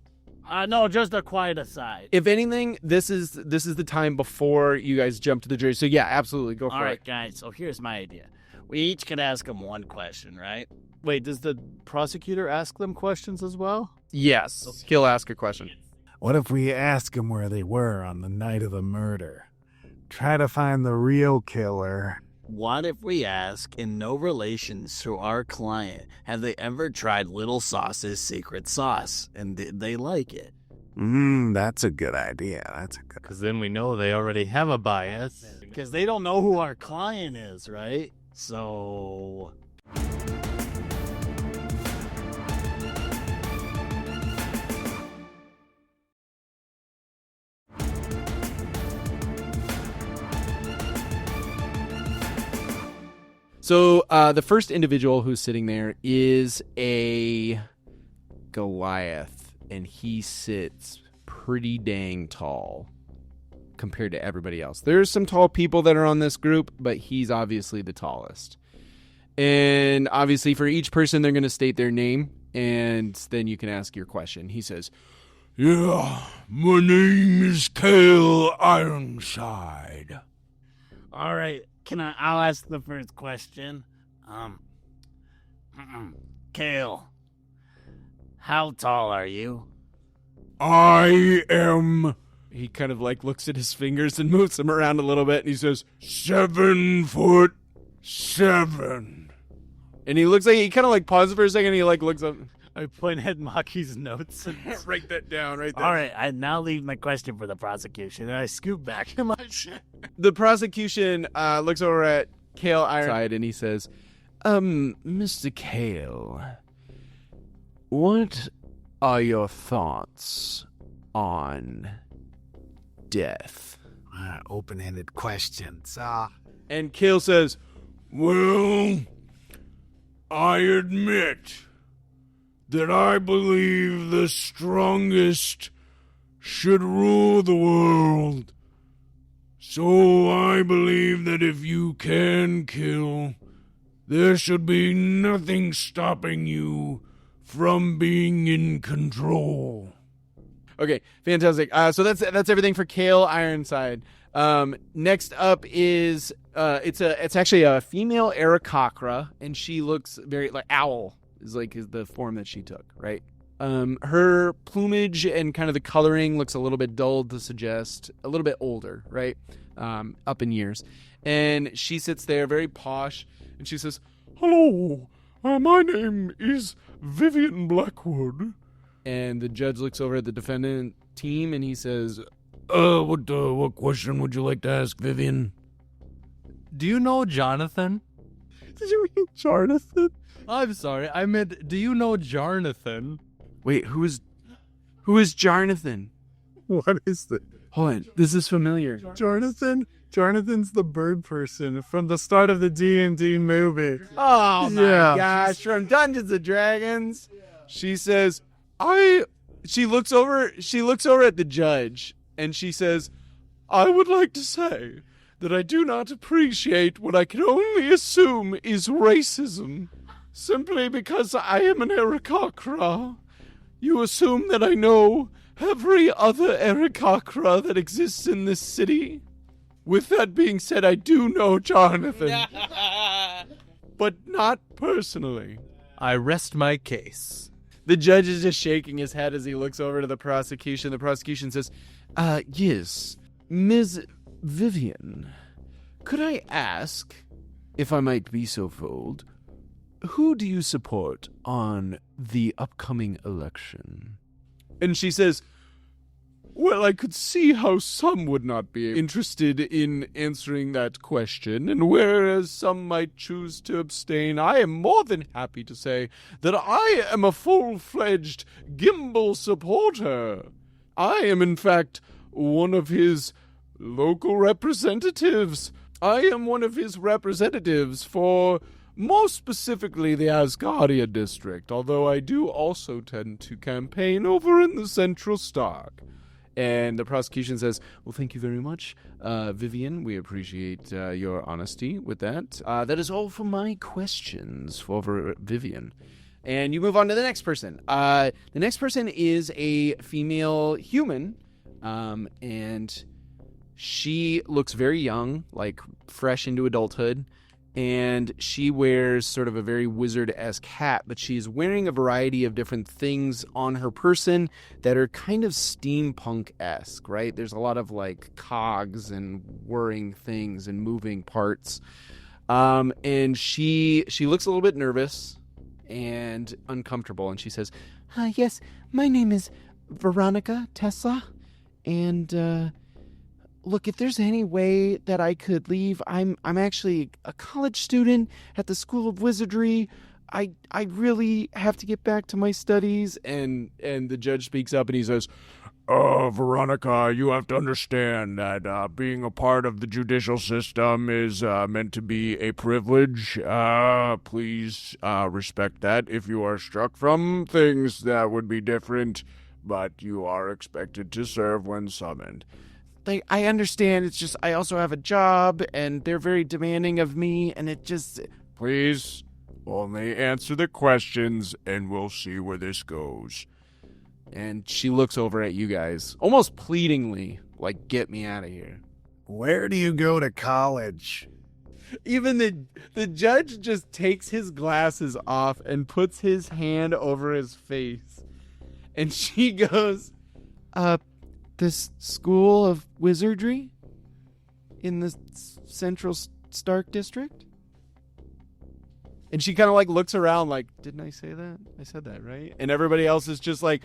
No, just a quiet aside. If anything, this is the time before you guys jump to the jury. So yeah, absolutely, go for it. All right, guys. So here's my idea. We each could ask them one question, right? Wait, does the prosecutor ask them questions as well? Yes, he'll ask a question. What if we ask them where they were on the night of the murder? Try to find the real killer. What if we ask, in no relations to our client, have they ever tried Lil Sauce's secret sauce? And did they like it? That's a good idea. Because then we know they already have a bias. Because they don't know who our client is, right? So... So the first individual who's sitting there is a Goliath, and he sits pretty dang tall compared to everybody else. There's some tall people that are on this group, but he's obviously the tallest. And obviously for each person, they're going to state their name, and then you can ask your question. He says, "Yeah, my name is Kale Ironside." All right, I'll ask the first question. Kale, how tall are you? I am he kind of like looks at his fingers and moves them around a little bit, and he says, 7'7". and he looks like, he kind of like pauses for a second, and he like looks up. I point at Maki's notes and Write that down right there. all right, I now leave my question for the prosecution, and I scoop back to my shit. The prosecution looks over at Kale Ironside, and he says, Mr. Kale, what are your thoughts on death? Open-ended questions. And Kale says, Well, I admit that I believe the strongest should rule the world. So I believe that if you can kill, there should be nothing stopping you from being in control. okay, fantastic. So that's everything for Kale Ironside. Next up is it's actually a female Aarakocra, and she looks very like owl is the form that she took, right? Her plumage and kind of the coloring looks a little bit dull to suggest a little bit older, right? Up in years. And she sits there very posh, and she says, Hello, my name is Vivian Blackwood. and the judge looks over at the defendant team, and he says, What question would you like to ask, Vivian? Do you know Jonathan? Did you mean Jonathan? I'm sorry, I meant, do you know Jonathan? wait, who is Jonathan? What is this? Hold on, this is familiar. Jonathan? Jonathan's the bird person from the start of the D&D movie. Oh my Yeah. gosh, from Dungeons and Dragons. She says, she looks over at the judge, and she says, I would like to say that I do not appreciate what I can only assume is racism, simply because I am an Aarakocra. You assume that I know every other Aarakocra that exists in this city. With that being said, I do know Jonathan, but not personally. I rest my case. The judge is just shaking his head as he looks over to the prosecution. The prosecution says, yes, Ms. Vivian, could I ask, if I might be so bold, who do you support on the upcoming election? And she says, well, I could see how some would not be interested in answering that question, and whereas some might choose to abstain, I am more than happy to say that I am a full-fledged Gimbal supporter. I am, in fact, one of his local representatives. I am one of his representatives for, most specifically, the Asgardia district, although I do also tend to campaign over in the Central Stark. And the prosecution says, well, thank you very much, Vivian. We appreciate your honesty with that. That is all for my questions for Vivian. And you move on to the next person. The next person is a female human, and she looks very young, like fresh into adulthood. And she wears sort of a very wizard-esque hat, but she's wearing a variety of different things on her person that are kind of steampunk-esque, right? There's a lot of, like, cogs and whirring things and moving parts. And she looks a little bit nervous and uncomfortable, and she says, yes, my name is Veronica Tessa, and, look, if there's any way that I could leave, I'm actually a college student at the School of Wizardry. I really have to get back to my studies. And the judge speaks up and he says, Veronica, you have to understand that being a part of the judicial system is meant to be a privilege. Please respect that. If you are struck from things, that would be different, but you are expected to serve when summoned. I understand. It's just I also have a job, and they're very demanding of me, and it just... Please only answer the questions, and we'll see where this goes. And she looks over at you guys, almost pleadingly, like, get me out of here. Where do you go to college? Even the judge just takes his glasses off and puts his hand over his face. And she goes, this school of wizardry in the Central Stark District? And she kind of like looks around like, didn't I say that? I said that, right? And everybody else is just like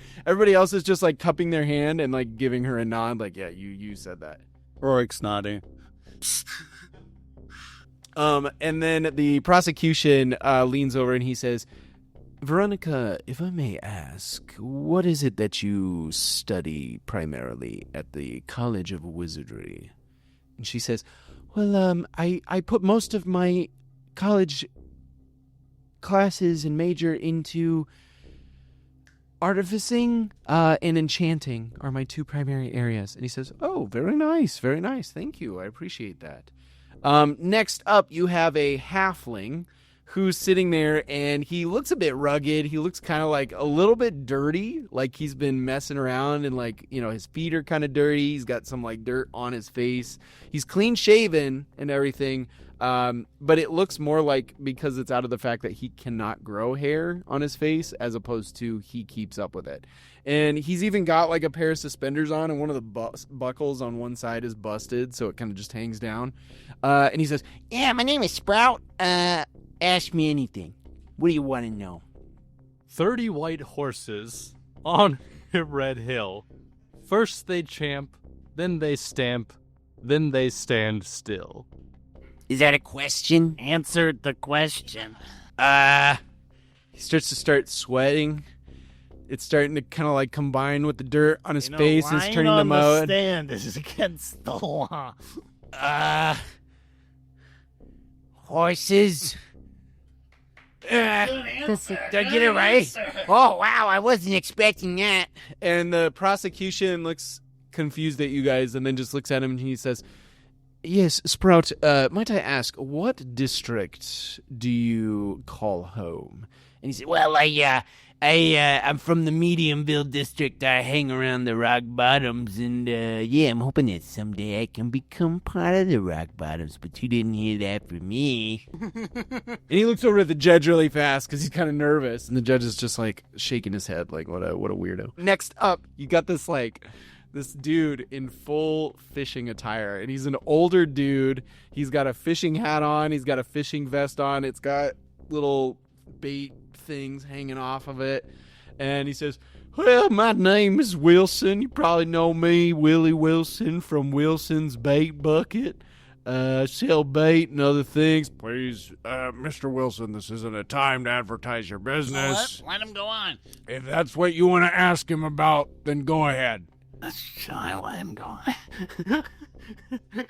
cupping their hand and like giving her a nod like, yeah, you said that. Rorick's nodding. And then the prosecution leans over and he says, Veronica, if I may ask, what is it that you study primarily at the College of Wizardry? And she says, well, I put most of my college classes and major into artificing and enchanting are my two primary areas. And he says, oh, very nice, thank you, I appreciate that. Next up, you have a halfling who's sitting there, and he looks a bit rugged. He looks kind of like a little bit dirty, like he's been messing around, and like, you know, his feet are kind of dirty. He's got some like dirt on his face. He's clean shaven and everything, but it looks more like because it's out of the fact that he cannot grow hair on his face as opposed to he keeps up with it. And he's even got like a pair of suspenders on, and one of the buckles on one side is busted, so it kind of just hangs down. And he says, Yeah, my name is Sprout. Ask me anything. What do you want to know? 30 white horses on a red hill. First they champ, then they stamp, then they stand still. Is that a question? Answer the question. He starts to sweating. It's starting to kind of like combine with the dirt on his face. And it's turning them out. Stand is against the law. Horses. Did I get it right? Oh, wow, I wasn't expecting that. And the prosecution looks confused at you guys and then just looks at him and he says, yes, Sprout, might I ask, what district do you call home? And he said, well, I'm from the Mediumville district. I hang around the Rock Bottoms, and yeah, I'm hoping that someday I can become part of the Rock Bottoms, but you didn't hear that from me. And he looks over at the judge really fast because he's kind of nervous, and the judge is just like shaking his head like, what a weirdo. Next up, you got this dude in full fishing attire, and he's an older dude. He's got a fishing hat on. He's got a fishing vest on. It's got little bait things hanging off of it, and he says, well, my name is Wilson. You probably know me, Willie Wilson from Wilson's Bait Bucket. Sell bait and other things. Please, Mr. Wilson, this isn't a time to advertise your business. Let him go on. If that's what you want to ask him about, then go ahead. Shall I let him go on?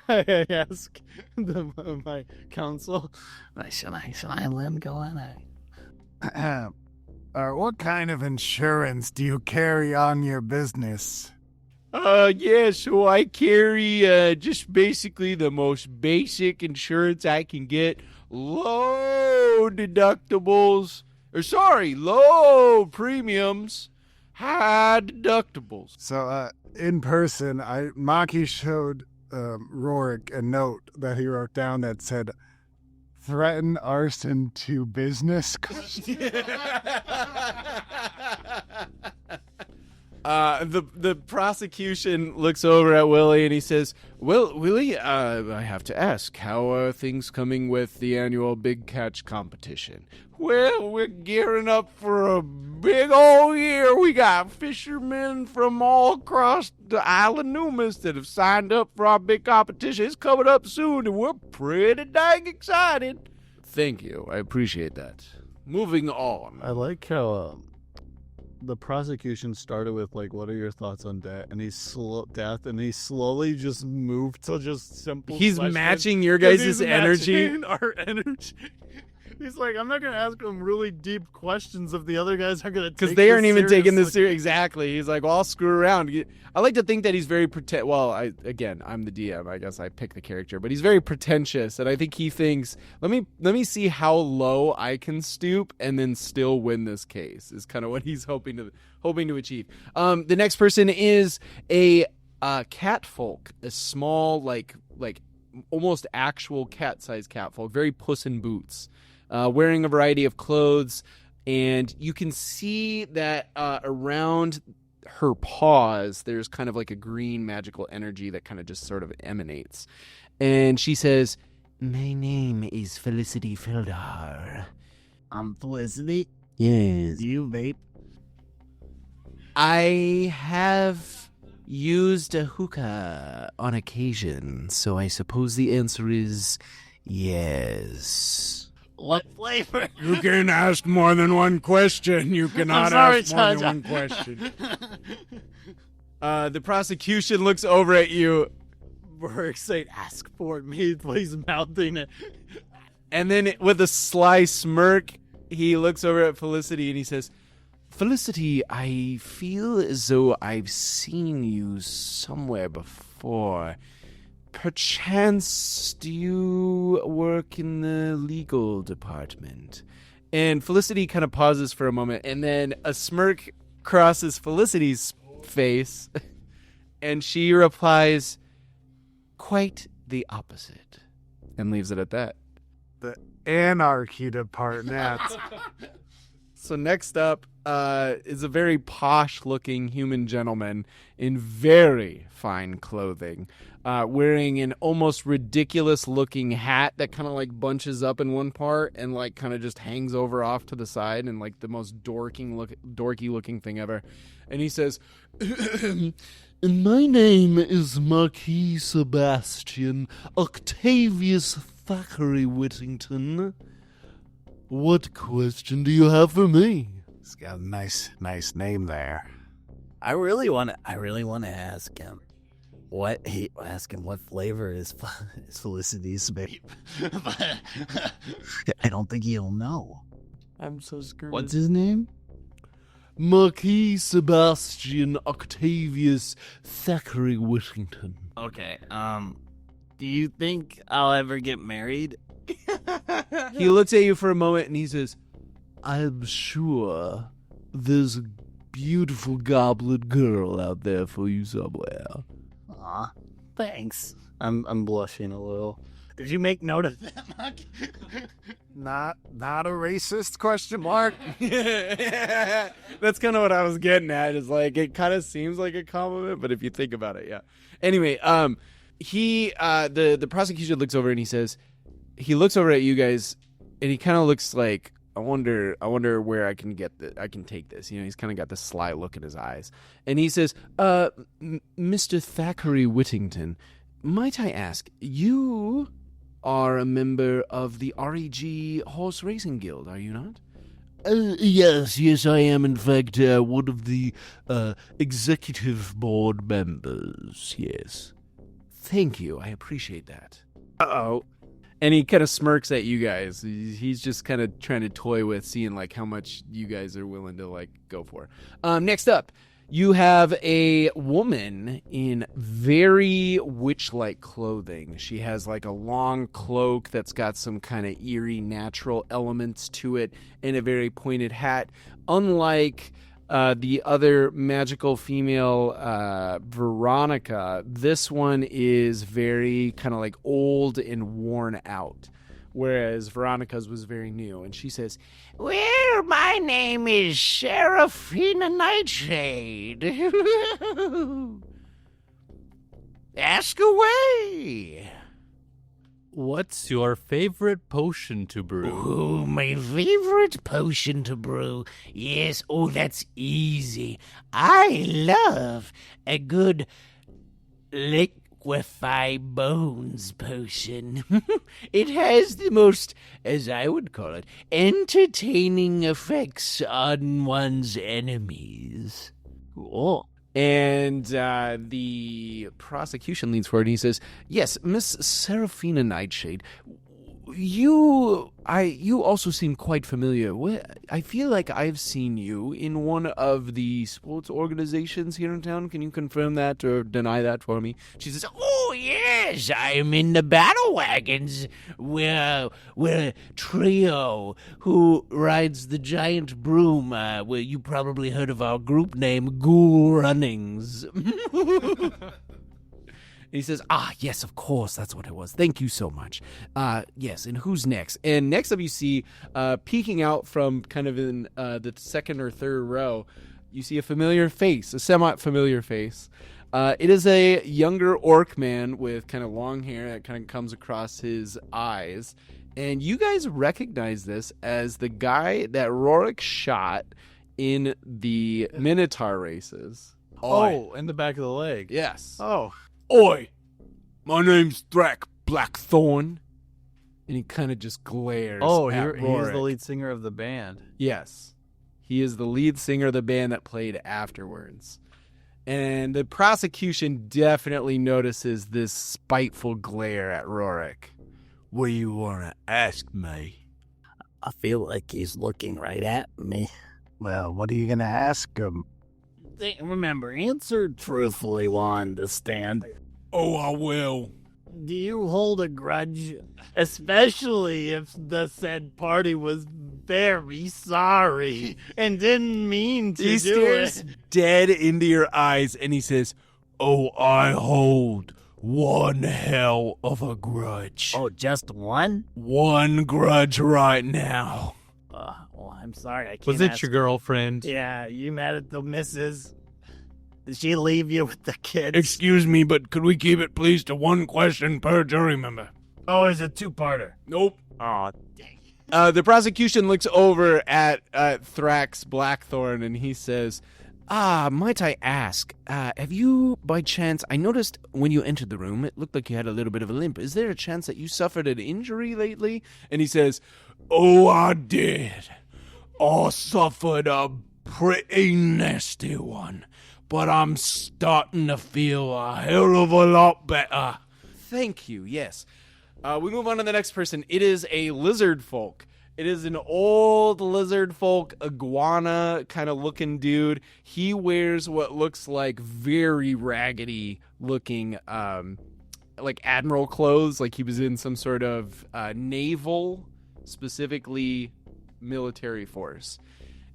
I ask my counsel. Shall I let him go on? What kind of insurance do you carry on your business? Yeah, so I carry just basically the most basic insurance I can get. Low premiums, high deductibles. So, in person, Maki showed Rorick a note that he wrote down that said, threaten arson to business. The prosecution looks over at Willie and he says, well, Willie, I have to ask, how are things coming with the annual big catch competition? Well, we're gearing up for a big old year. We got fishermen from all across the Isla Numus that have signed up for our big competition. It's coming up soon, and we're pretty dang excited. Thank you. I appreciate that. Moving on. I like how the prosecution started with like, "What are your thoughts on death?" And he slowly just moved to just simple. He's questions. matching your 'Cause guys' he's energy. matching our energy. He's like, I'm not gonna ask him really deep questions if the other guys aren't gonna. Because they aren't even taking this seriously. Exactly. He's like, well, I'll screw around. I like to think that he's very Well, I'm the DM. I guess I pick the character, but he's very pretentious, and I think he thinks, let me see how low I can stoop and then still win this case. Is kind of what he's hoping to achieve. The next person is a catfolk, a small like almost actual cat-sized catfolk, very Puss in Boots. Wearing a variety of clothes, and you can see that around her paws, there's kind of like a green magical energy that kind of just sort of emanates. And she says, "My name is Felicity Fildar." I'm Felicity. Yes. Do you vape? I have used a hookah on occasion, so I suppose the answer is yes. What flavor? You can ask more than one question. You cannot ask more than one question. The prosecution looks over at you, Rorick saying, "Ask for me," he's mouthing it. and then with a sly smirk, he looks over at Felicity and he says, "Felicity, I feel as though I've seen you somewhere before. Perchance, do you work in the legal department?" And Felicity kind of pauses for a moment, and then a smirk crosses Felicity's face, and she replies, "Quite the opposite," and leaves it at that. The anarchy department. So next up is a very posh-looking human gentleman in very fine clothing, wearing an almost ridiculous-looking hat that kind of like bunches up in one part and like kind of just hangs over off to the side, and like the most dorky-looking thing ever. And he says, "My name is Maki Sebastian Octavius Thackeray Whittington. What question do you have for me?" He's got a nice name there. I really want to ask him what flavor is Felicity's vape. But I don't think he'll know. I'm so screwed. What's his name? Maki Sebastian Octavius Thackeray Whittington. Okay. Do you think I'll ever get married? He looks at you for a moment and he says, "I'm sure there's a beautiful goblin girl out there for you somewhere." Aw, thanks. I'm blushing a little. Did you make note of that, Maki? Not a racist question mark. That's kind of what I was getting at. Is like it kind of seems like a compliment, but if you think about it, yeah. Anyway, the prosecution looks over and he looks over at you guys, and he kind of looks like, I wonder where I can take this. You know, he's kind of got this sly look in his eyes, and he says, "Mr. Thackeray Whittington, might I ask, you are a member of the REG Horse Racing Guild, are you not?" Yes, I am, in fact, one of the executive board members, yes. Thank you, I appreciate that. Uh-oh. And he kind of smirks at you guys. He's just kind of trying to toy with seeing, like, how much you guys are willing to, like, go for. Next up, you have a woman in very witch-like clothing. She has, like, a long cloak that's got some kind of eerie natural elements to it and a very pointed hat. Unlike the other magical female, Veronica, this one is very kind of like old and worn out, whereas Veronica's was very new. And she says, "Well, my name is Seraphina Nightshade." Ask away. What's your favorite potion to brew? Oh, my favorite potion to brew. Yes, that's easy. I love a good liquefy bones potion. It has the most, as I would call it, entertaining effects on one's enemies. Cool. And the prosecution leans forward and he says, "Yes, Miss Seraphina Nightshade, you also seem quite familiar. I feel like I've seen you in one of the sports organizations here in town. Can you confirm that or deny that for me?" She says, Oh, yes, I'm in the battle wagons. We're a trio who rides the giant broom. Well, you probably heard of our group name, Ghoul Runnings. He says, yes, of course, that's what it was. Thank you so much. Yes, and who's next? And next up you see, peeking out from kind of in the second or third row, you see a familiar face, a semi-familiar face. It is a younger orc man with kind of long hair that kind of comes across his eyes. And you guys recognize this as the guy that Rorick shot in the Minotaur races. Oh, in the back of the leg. Yes. Oh. Oi, my name's Thrak Blackthorn. And he kind of just glares Oh, at he's Rorick. the lead singer of the band. Yes. He is the lead singer of the band that played afterwards. And the prosecution definitely notices this spiteful glare at Rorick. What do you want to ask me? I feel like he's looking right at me. Well, what are you going to ask him? Remember, answer truthfully while I understand. Oh, I will. Do you hold a grudge? Especially if the said party was very sorry and didn't mean to He do stares it. dead into your eyes and he says, Oh, I hold one hell of a grudge. Oh, just one? One grudge right now. Well, I'm sorry, I can't Was it ask. your girlfriend? Yeah, you mad at the missus? Did she leave you with the kids? Excuse me, but could we keep it, please, to one question per jury member? Oh, it's a two-parter. Nope. Oh, dang. the prosecution looks over at Thrax Blackthorn and he says, might I ask, have you, by chance, I noticed when you entered the room, it looked like you had a little bit of a limp. Is there a chance that you suffered an injury lately? And he says, Oh, I did. I suffered a pretty nasty one, but I'm starting to feel a hell of a lot better. thank you, yes. We move on to the next person. It is a lizard folk. It is an old lizard folk, iguana kind of looking dude. He wears what looks like very raggedy looking, like admiral clothes, like he was in some sort of naval, specifically military force.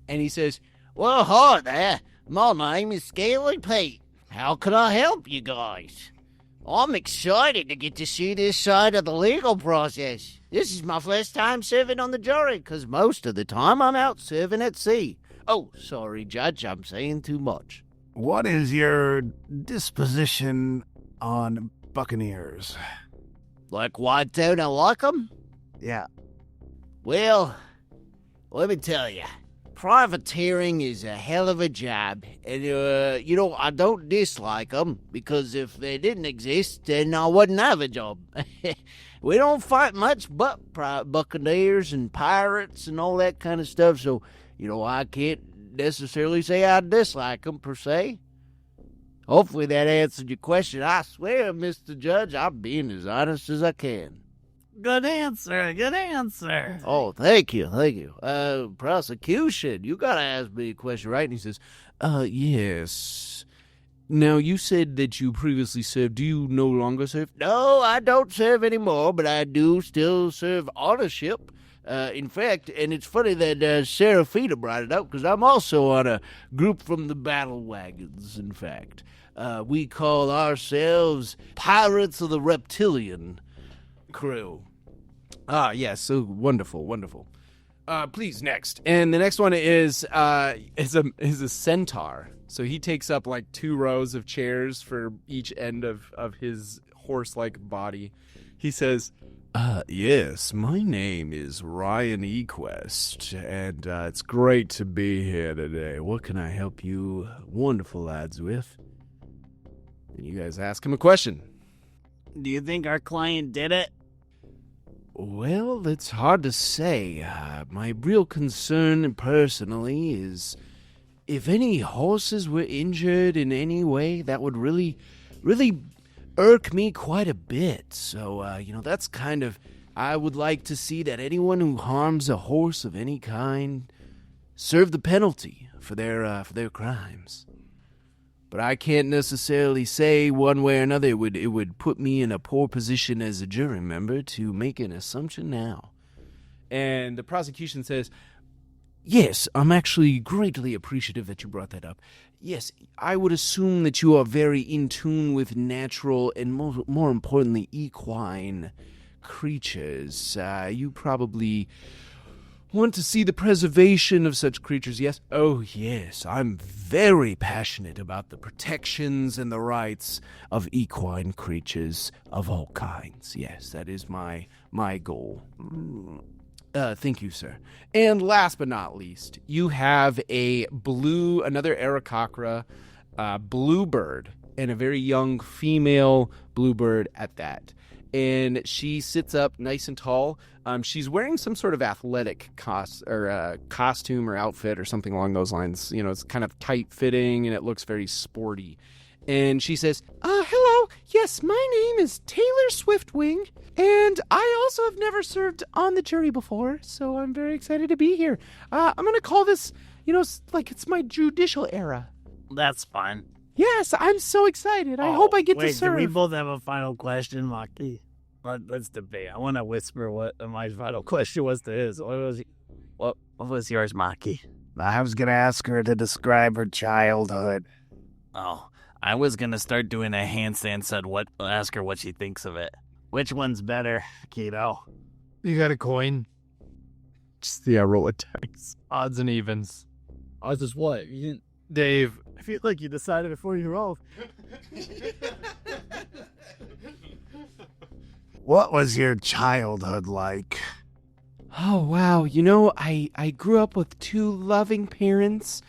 And he says, Well, hi there. My name is Scaly Pete. How can I help you guys? I'm excited to get to see this side of the legal process. This is my first time serving on the jury, because most of the time I'm out serving at sea. Oh, sorry, Judge, I'm saying too much. What is your disposition on buccaneers? Like, why don't I like 'em? Yeah. Well, let me tell you, privateering is a hell of a job, and, I don't dislike 'em, because if they didn't exist, then I wouldn't have a job. We don't fight much but buccaneers and pirates and all that kind of stuff, so, I can't necessarily say I dislike 'em, per se. Hopefully that answered your question. I swear, Mr. Judge, I'm being as honest as I can. Good answer, good answer. Oh, thank you. Prosecution, you gotta ask me a question, right? And he says, yes. Now, you said that you previously served. Do you no longer serve? No, I don't serve anymore, but I do still serve on a ship. In fact, and it's funny that Seraphina brought it up, because I'm also on a group from the battle wagons, in fact. We call ourselves Pirates of the Reptilian Crew. Yes, so wonderful. Please, next. And the next one is a centaur. So he takes up like 2 rows of chairs for each end of his horse-like body. He says, yes, my name is Ryan Equest, and it's great to be here today. What can I help you wonderful lads with? And you guys ask him a question. Do you think our client did it? Well, it's hard to say. My real concern personally is if any horses were injured in any way, that would really irk me quite a bit. So, that's kind of... I would like to see that anyone who harms a horse of any kind serve the penalty for their crimes. But I can't necessarily say one way or another. It would put me in a poor position as a jury member to make an assumption now. And the prosecution says, Yes, I'm actually greatly appreciative that you brought that up. Yes, I would assume that you are very in tune with natural and more importantly, equine creatures. You probably want to see the preservation of such creatures, yes? Oh, yes, I'm very passionate about the protections and the rights of equine creatures of all kinds. Yes, that is my goal. Thank you, sir. and last but not least, you have another Aarakocra bluebird, and a very young female bluebird at that. And she sits up nice and tall. She's wearing some sort of athletic costume or outfit or something along those lines. You know, it's kind of tight fitting and it looks very sporty. And she says, hello. Yes, my name is Taylor Swiftwing, and I also have never served on the jury before, so I'm very excited to be here. I'm going to call this, like it's my judicial era. That's fine. Yes, I'm so excited. I hope I get to serve. Do we both have a final question, Maki? Let's debate. I want to whisper what my final question was to his. What was yours, Maki? I was going to ask her to describe her childhood. Oh, I was going to start doing a handstand, ask her what she thinks of it. Which one's better, Keto? You got a coin? Roll a dice. Odds and evens. Odds is what? You didn't... Dave. I feel like you decided before you rolled. What was your childhood like? Oh, wow. I grew up with two loving parents,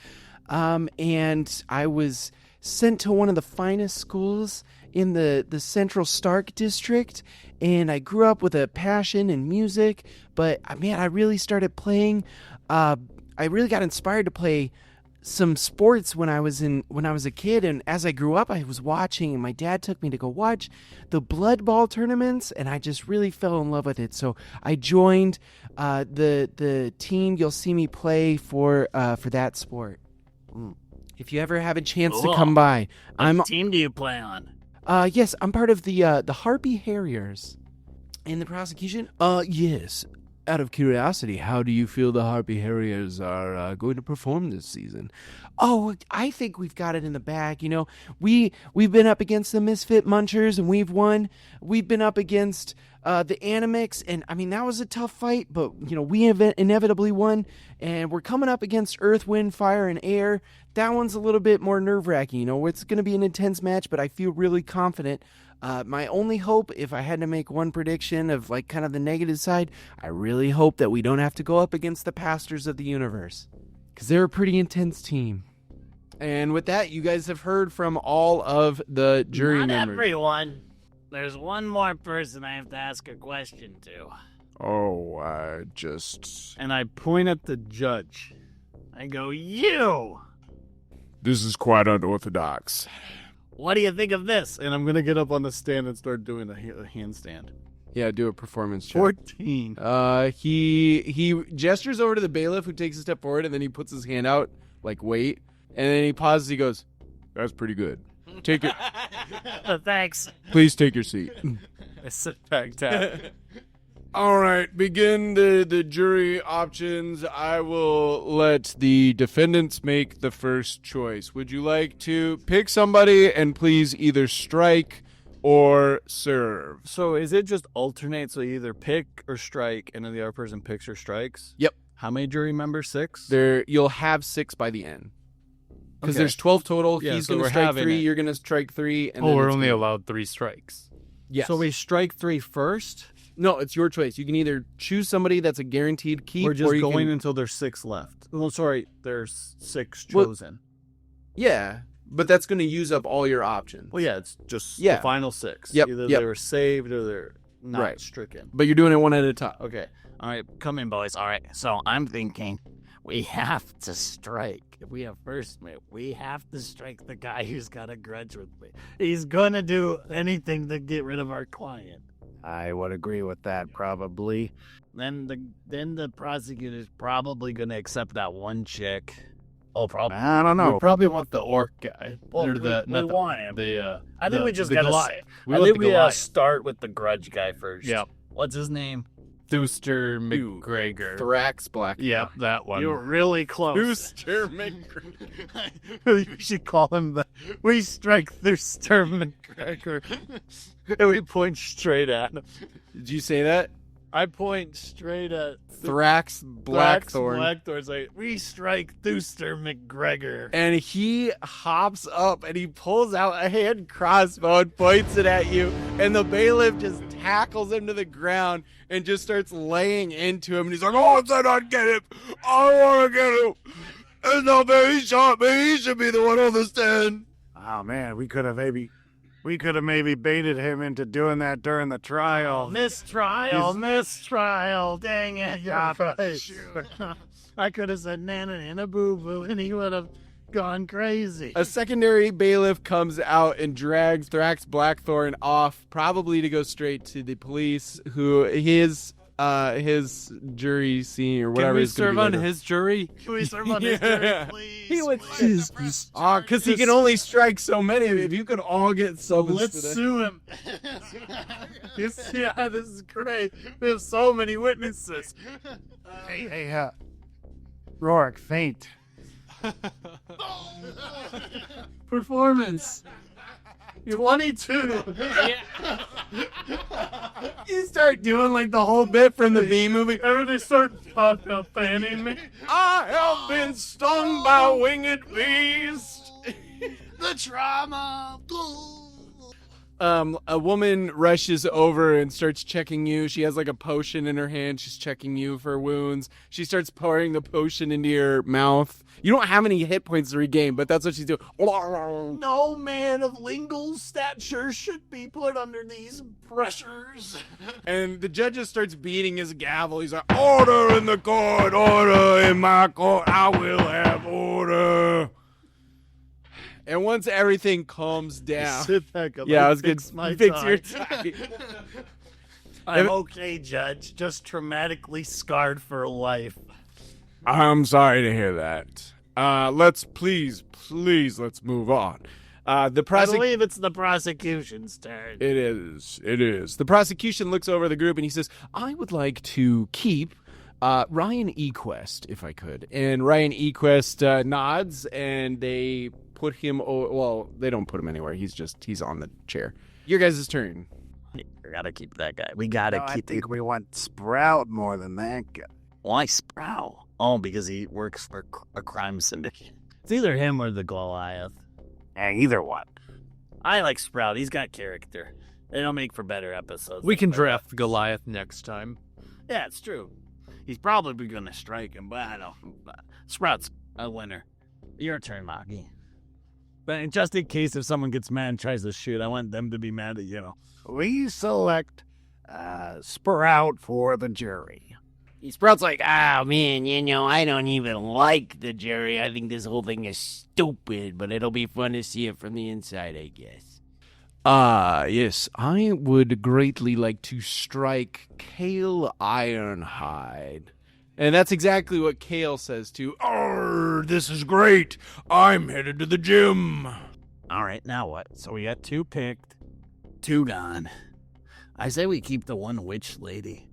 and I was sent to one of the finest schools in the Central Stark district, and I grew up with a passion in music, but, man, I really started playing, I really got inspired to play some sports when I was a kid, and as I grew up, I was watching, and my dad took me to go watch the Blood Ball tournaments, and I just really fell in love with it. So I joined the team. You'll see me play for that sport. If you ever have a chance to come by, What team do you play on? Yes, I'm part of the Harpy Harriers. In the prosecution, yes. Out of curiosity, how do you feel the Harpy Harriers are going to perform this season? Oh, I think we've got it in the bag. We've been up against the Misfit Munchers, and we've won. We've been up against the Animix, and, that was a tough fight, but, we inevitably won. And we're coming up against Earth, Wind, Fire, and Air. That one's a little bit more nerve-wracking. It's going to be an intense match, but I feel really confident. My only hope, if I had to make one prediction of kind of the negative side, I really hope that we don't have to go up against the Pastors of the Universe, because they're a pretty intense team. And with that, you guys have heard from all of the jury Not members. everyone. There's one more person I have to ask a question to. Oh, And I point at the judge. I go, you! This is quite unorthodox. What do you think of this? And I'm going to get up on the stand and start doing a handstand. Yeah, do a performance check. 14. He gestures over to the bailiff, who takes a step forward, and then he puts his hand out, wait. And then he pauses, he goes, "That's pretty good. Take it. Thanks. Please take your seat." I sit back down. All right, begin the jury options. I will let the defendants make the first choice. Would you like to pick somebody and please either strike or serve? So is it just alternate? So you either pick or strike, and then the other person picks or strikes? Yep. How many jury members? 6? You'll have 6 by the end. Because Okay. there's 12 total. Yeah, He's so going to we're strike having 3. it. You're going to strike 3. And Oh, then we're it's only gonna- allowed 3 strikes. Yes. So we strike 3 first? No, it's your choice. You can either choose somebody that's a guaranteed keep, We're just or going until there's 6 left. Oh, sorry, there's 6 Well- chosen. Yeah. but that's going to use up all your options. Well, yeah, it's just Yeah. the final 6. Yep, Either yep. they were saved or they're not Right. stricken. But you're doing it one at a time. Okay. All right, come in, boys. All right, so I'm thinking we have to strike. If we have first mate, we have to strike the guy who's got a grudge with me. He's gonna do anything to get rid of our client. I would agree with that, probably. Then the prosecutor's probably gonna accept that one chick. Oh, probably. I don't We know. probably want the orc guy. Well, Or we not the- want him. I think the- we just the gotta. Goliath. I want think the we Goliath. start with the grudge guy first. Yep. What's his name? Thewster McGregor. Thrax Black. Yep, that one. You're really close. Booster McGregor. We should call him the. We strike Thewster McGregor, and we point straight at him. Did you say that? I point straight at Thrax Blackthorn. Blackthorn's like, we strike Thewster McGregor. And he hops up and he pulls out a hand crossbow and points it at you. And the bailiff just tackles him to the ground and just starts laying into him. And he's like, oh, I said I'd get him. I want to get him. It's not fair. He shot me. He should be the one on the stand. Oh man, we could have maybe baited him into doing that during the trial. Mistrial. Dang it, you're right. I could have said nana and a boo boo, and he would have gone crazy. A secondary bailiff comes out and drags Thrax Blackthorn off, probably to go straight to the police, who his jury scene or whatever Can we is gonna serve be on later. his jury? Can we serve on his jury, please? He would please. because he can only strike so many. If you could all get summons Let's today. sue him. This is great. We have so many witnesses. Hey, Rorick, faint. Performance. 22. You start doing like the whole bit from the B movie. Everybody start fanning me. I have been stung by winged beast. The trauma. A woman rushes over and starts checking you. She has like a potion in her hand. She's checking you for wounds. She starts pouring the potion into your mouth. You don't have any hit points to regain, but that's what she's doing. No man of lingual stature should be put under these pressures. And the judge just starts beating his gavel. He's like, order in the court, order in my court. I will have order. And once everything calms down. Sit back up. Yeah, I was good. Fix my Fix tie. your tie. I'm okay, Judge. Just traumatically scarred for life. I'm sorry to hear that. Let's let's move on. I believe it's the prosecution's turn. It is. The prosecution looks over the group and he says, I would like to keep Ryan Equest, if I could. And Ryan Equest nods and they put him, well, they don't put him anywhere. He's on the chair. Your guys' turn. We gotta keep that guy. We gotta I keep think we want Sprout more than that guy. Why Sprout? Oh, because he works for a crime syndicate. It's either him or the Goliath. Either one. I like Sprout. He's got character. It'll make for better episodes. We can draft Goliath next time. Yeah, it's true. He's probably going to strike him, but I know. Sprout's a winner. Your turn, Maki. But just in case if someone gets mad and tries to shoot, I want them to be mad at, We select Sprout for the jury. Sprout's like, oh man, I don't even like the jury. I think this whole thing is stupid, but it'll be fun to see it from the inside, I guess. Yes, I would greatly like to strike Kale Ironhide. And that's exactly what Kale says too. This is great. I'm headed to the gym. All right, now what? So we got 2 picked, 2 gone. I say we keep the one witch lady.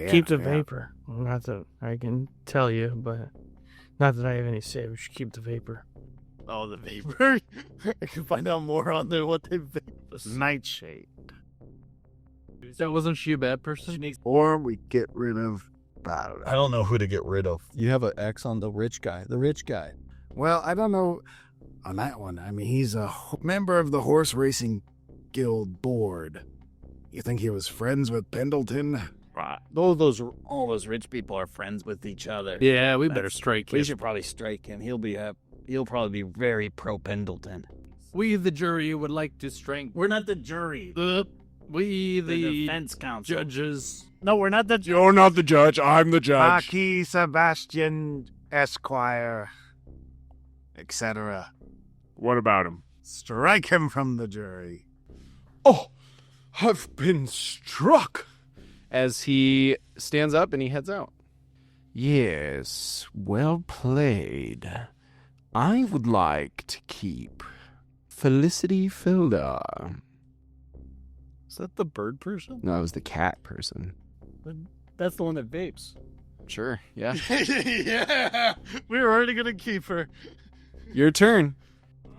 Keep the vapor. Not that I can tell you, but not that I have any say. We should keep the vapor. Oh, the vapor? I can find out more on what they vapor. Nightshade. So wasn't she a bad person? Or we get rid of... I don't know who to get rid of. You have an X on the rich guy. The rich guy. Well, I don't know on that one. I mean, he's a member of the horse racing guild board. You think he was friends with Pendleton? Right. All those rich people are friends with each other. Yeah, we better strike him. We should probably strike him. He'll be He'll probably be very pro Pendleton. We, the jury, would like to strengthen. We're not the jury. We, the defense counsel. judges. No, we're not the jury. You're not the judge. I'm the judge. Maki, Sebastian, Esquire, etc. What about him? Strike him from the jury. Oh, I've been struck. As he stands up and he heads out. Yes, well played. I would like to keep Felicity Filda. Is that the bird person? No, it was the cat person. That's the one that vapes. Sure, yeah. Yeah, we were already gonna keep her. Your turn.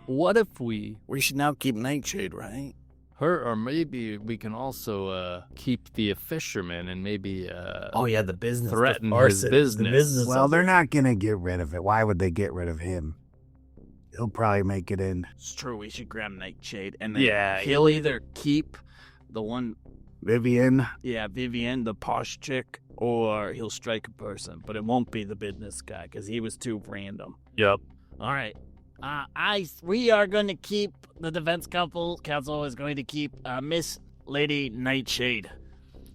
What if we We should now keep Nightshade, right? her, or maybe we can also keep the fisherman and maybe Oh yeah, the business. threaten the his arson, business. The business. Well, of they're it. not going to get rid of it. Why would they get rid of him? He'll probably make it in. It's true. We should grab Nightshade, and then Yeah, he'll either keep the one, Vivian. Vivian, the posh chick, or he'll strike a person. But it won't be the business guy because he was too random. Yep. All right. We are going to keep the defense council is going to keep Miss Lady Nightshade.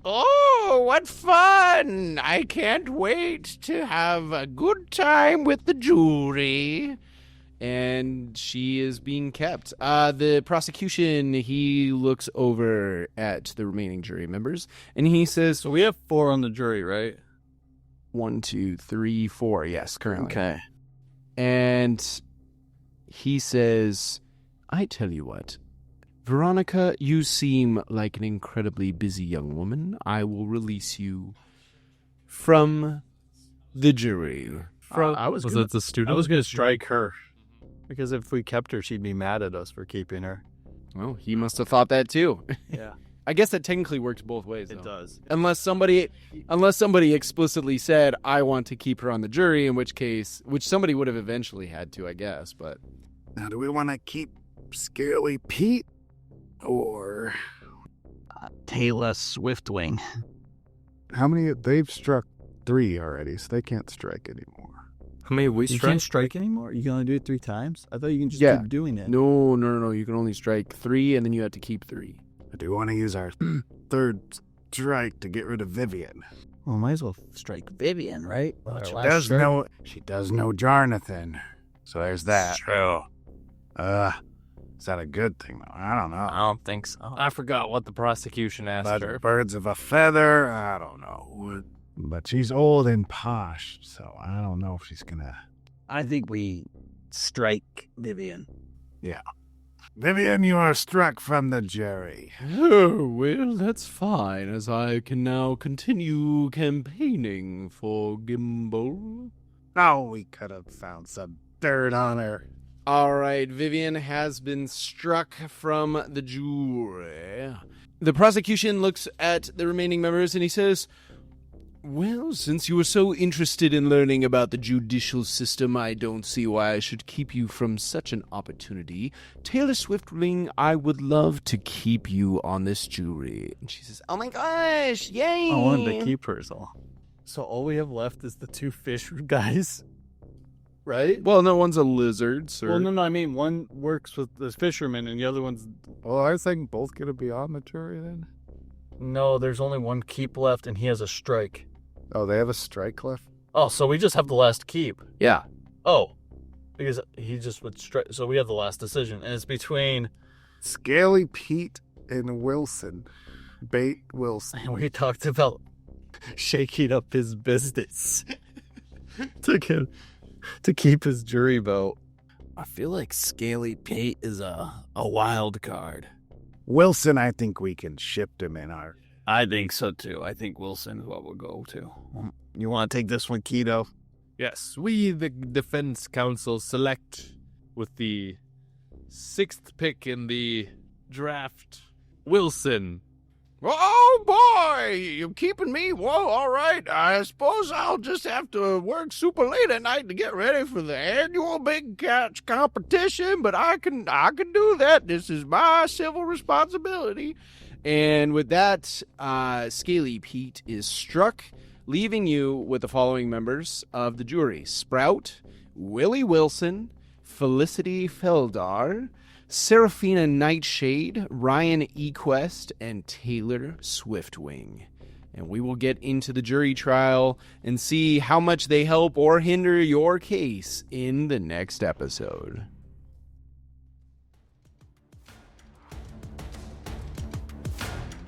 Oh, what fun! I can't wait to have a good time with the jury. And she is being kept. The prosecution, he looks over at the remaining jury members, and he says, So we have 4 on the jury, right? 1, 2, 3, 4, yes, currently. Okay. And he says, I tell you what, Veronica, you seem like an incredibly busy young woman. I will release you from the jury. Was it the student? I was going to strike her. Because if we kept her, she'd be mad at us for keeping her. Well, he must have thought that too. Yeah. I guess that technically works both ways, though. It does. Unless somebody explicitly said, I want to keep her on the jury, in which case, which somebody would have eventually had to, I guess, but... Now, do we want to keep Scaly Pete or Taylor Swiftwing. how many? They've struck 3 already, so they can't strike anymore. How many we You strike? can't strike anymore? You can only do it 3 times? I thought you can just Yeah. keep doing it. No. You can only strike 3, and then you have to keep 3. I do want to use our third strike to get rid of Vivian. Well, might as well Strike Vivian, right? She does know Jarnathan. So there's that. True. Is that a good thing though? I don't know. I don't think so. I forgot what the prosecution asked her. Birds of a feather. I don't know. But she's old and posh, so I don't know if she's gonna. I think we strike Vivian. Vivian, you are struck from the jury. Oh, well, that's fine, as I can now continue campaigning for Gimbal. Oh, we could have found some dirt on her. All right, Vivian has been struck from the jury. The prosecution looks at the remaining members and he says, well, since you were so interested in learning about the judicial system, I don't see why I should keep you from such an opportunity. Taylor Swiftwing, I would love to keep you on this jury. And she says, oh my gosh, yay! I wanted to keep her, so all we have left is the 2 fish guys, right? Well, no, one's a lizard, sir. Well, no, I mean, one works with the fisherman and the other one's... Well, I was thinking both gonna be on the jury then. No, there's only one keep left and he has a strike. Oh, they have a strike left? Oh, so we just have the last keep. Yeah. Oh, because he just would strike. So we have the last decision, and it's between. Scaly Pete and Wilson. Bait Wilson. And we talked about shaking up his business to keep his jury vote. I feel like Scaly Pete is a wild card. Wilson, I think we can shift him in our... I think so too. I think Wilson is what we'll go to. You want to take this one, Keto? Yes, we, the defense counsel, select with the 6th pick in the draft, Wilson. Oh, boy, you're keeping me? Whoa, all right. I suppose I'll just have to work super late at night to get ready for the annual big catch competition, but I can do that. This is my civil responsibility. And with that, Scaly Pete is struck, leaving you with the following members of the jury. Sprout, Willie Wilson, Felicity Feldar, Seraphina Nightshade, Ryan Equest, and Taylor Swiftwing. And we will get into the jury trial and see how much they help or hinder your case in the next episode.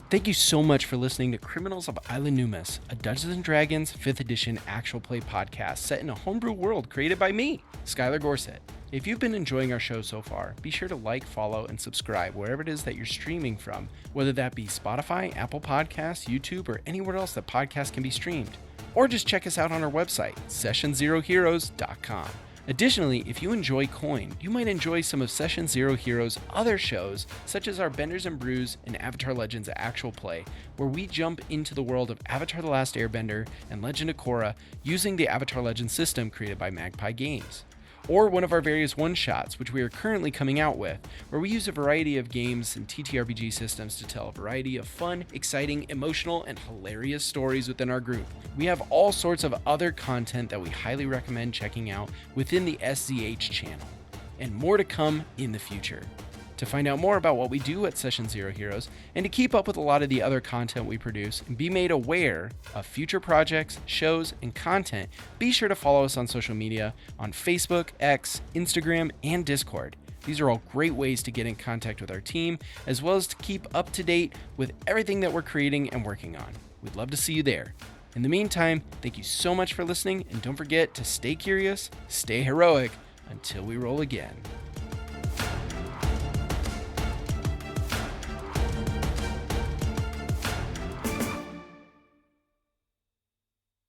Thank you so much for listening to Criminals of Isla Numus, a Dungeons & Dragons 5th edition actual play podcast set in a homebrew world created by me, Skylar Gorsuch. If you've been enjoying our show so far, be sure to like, follow, and subscribe wherever it is that you're streaming from, whether that be Spotify, Apple Podcasts, YouTube, or anywhere else that podcasts can be streamed. Or just check us out on our website, sessionzeroheroes.com. Additionally, if you enjoy Coin, you might enjoy some of Session Zero Heroes' other shows, such as our Benders and Brews and Avatar Legends Actual Play, where we jump into the world of Avatar The Last Airbender and Legend of Korra using the Avatar Legends system created by Magpie Games. Or one of our various one-shots, which we are currently coming out with, where we use a variety of games and TTRPG systems to tell a variety of fun, exciting, emotional, and hilarious stories within our group. We have all sorts of other content that we highly recommend checking out within the SZH channel, and more to come in the future. To find out more about what we do at Session Zero Heroes, and to keep up with a lot of the other content we produce and be made aware of future projects, shows, and content, be sure to follow us on social media on Facebook, X, Instagram, and Discord. These are all great ways to get in contact with our team, as well as to keep up to date with everything that we're creating and working on. We'd love to see you there. In the meantime, thank you so much for listening, and don't forget to stay curious, stay heroic, until we roll again.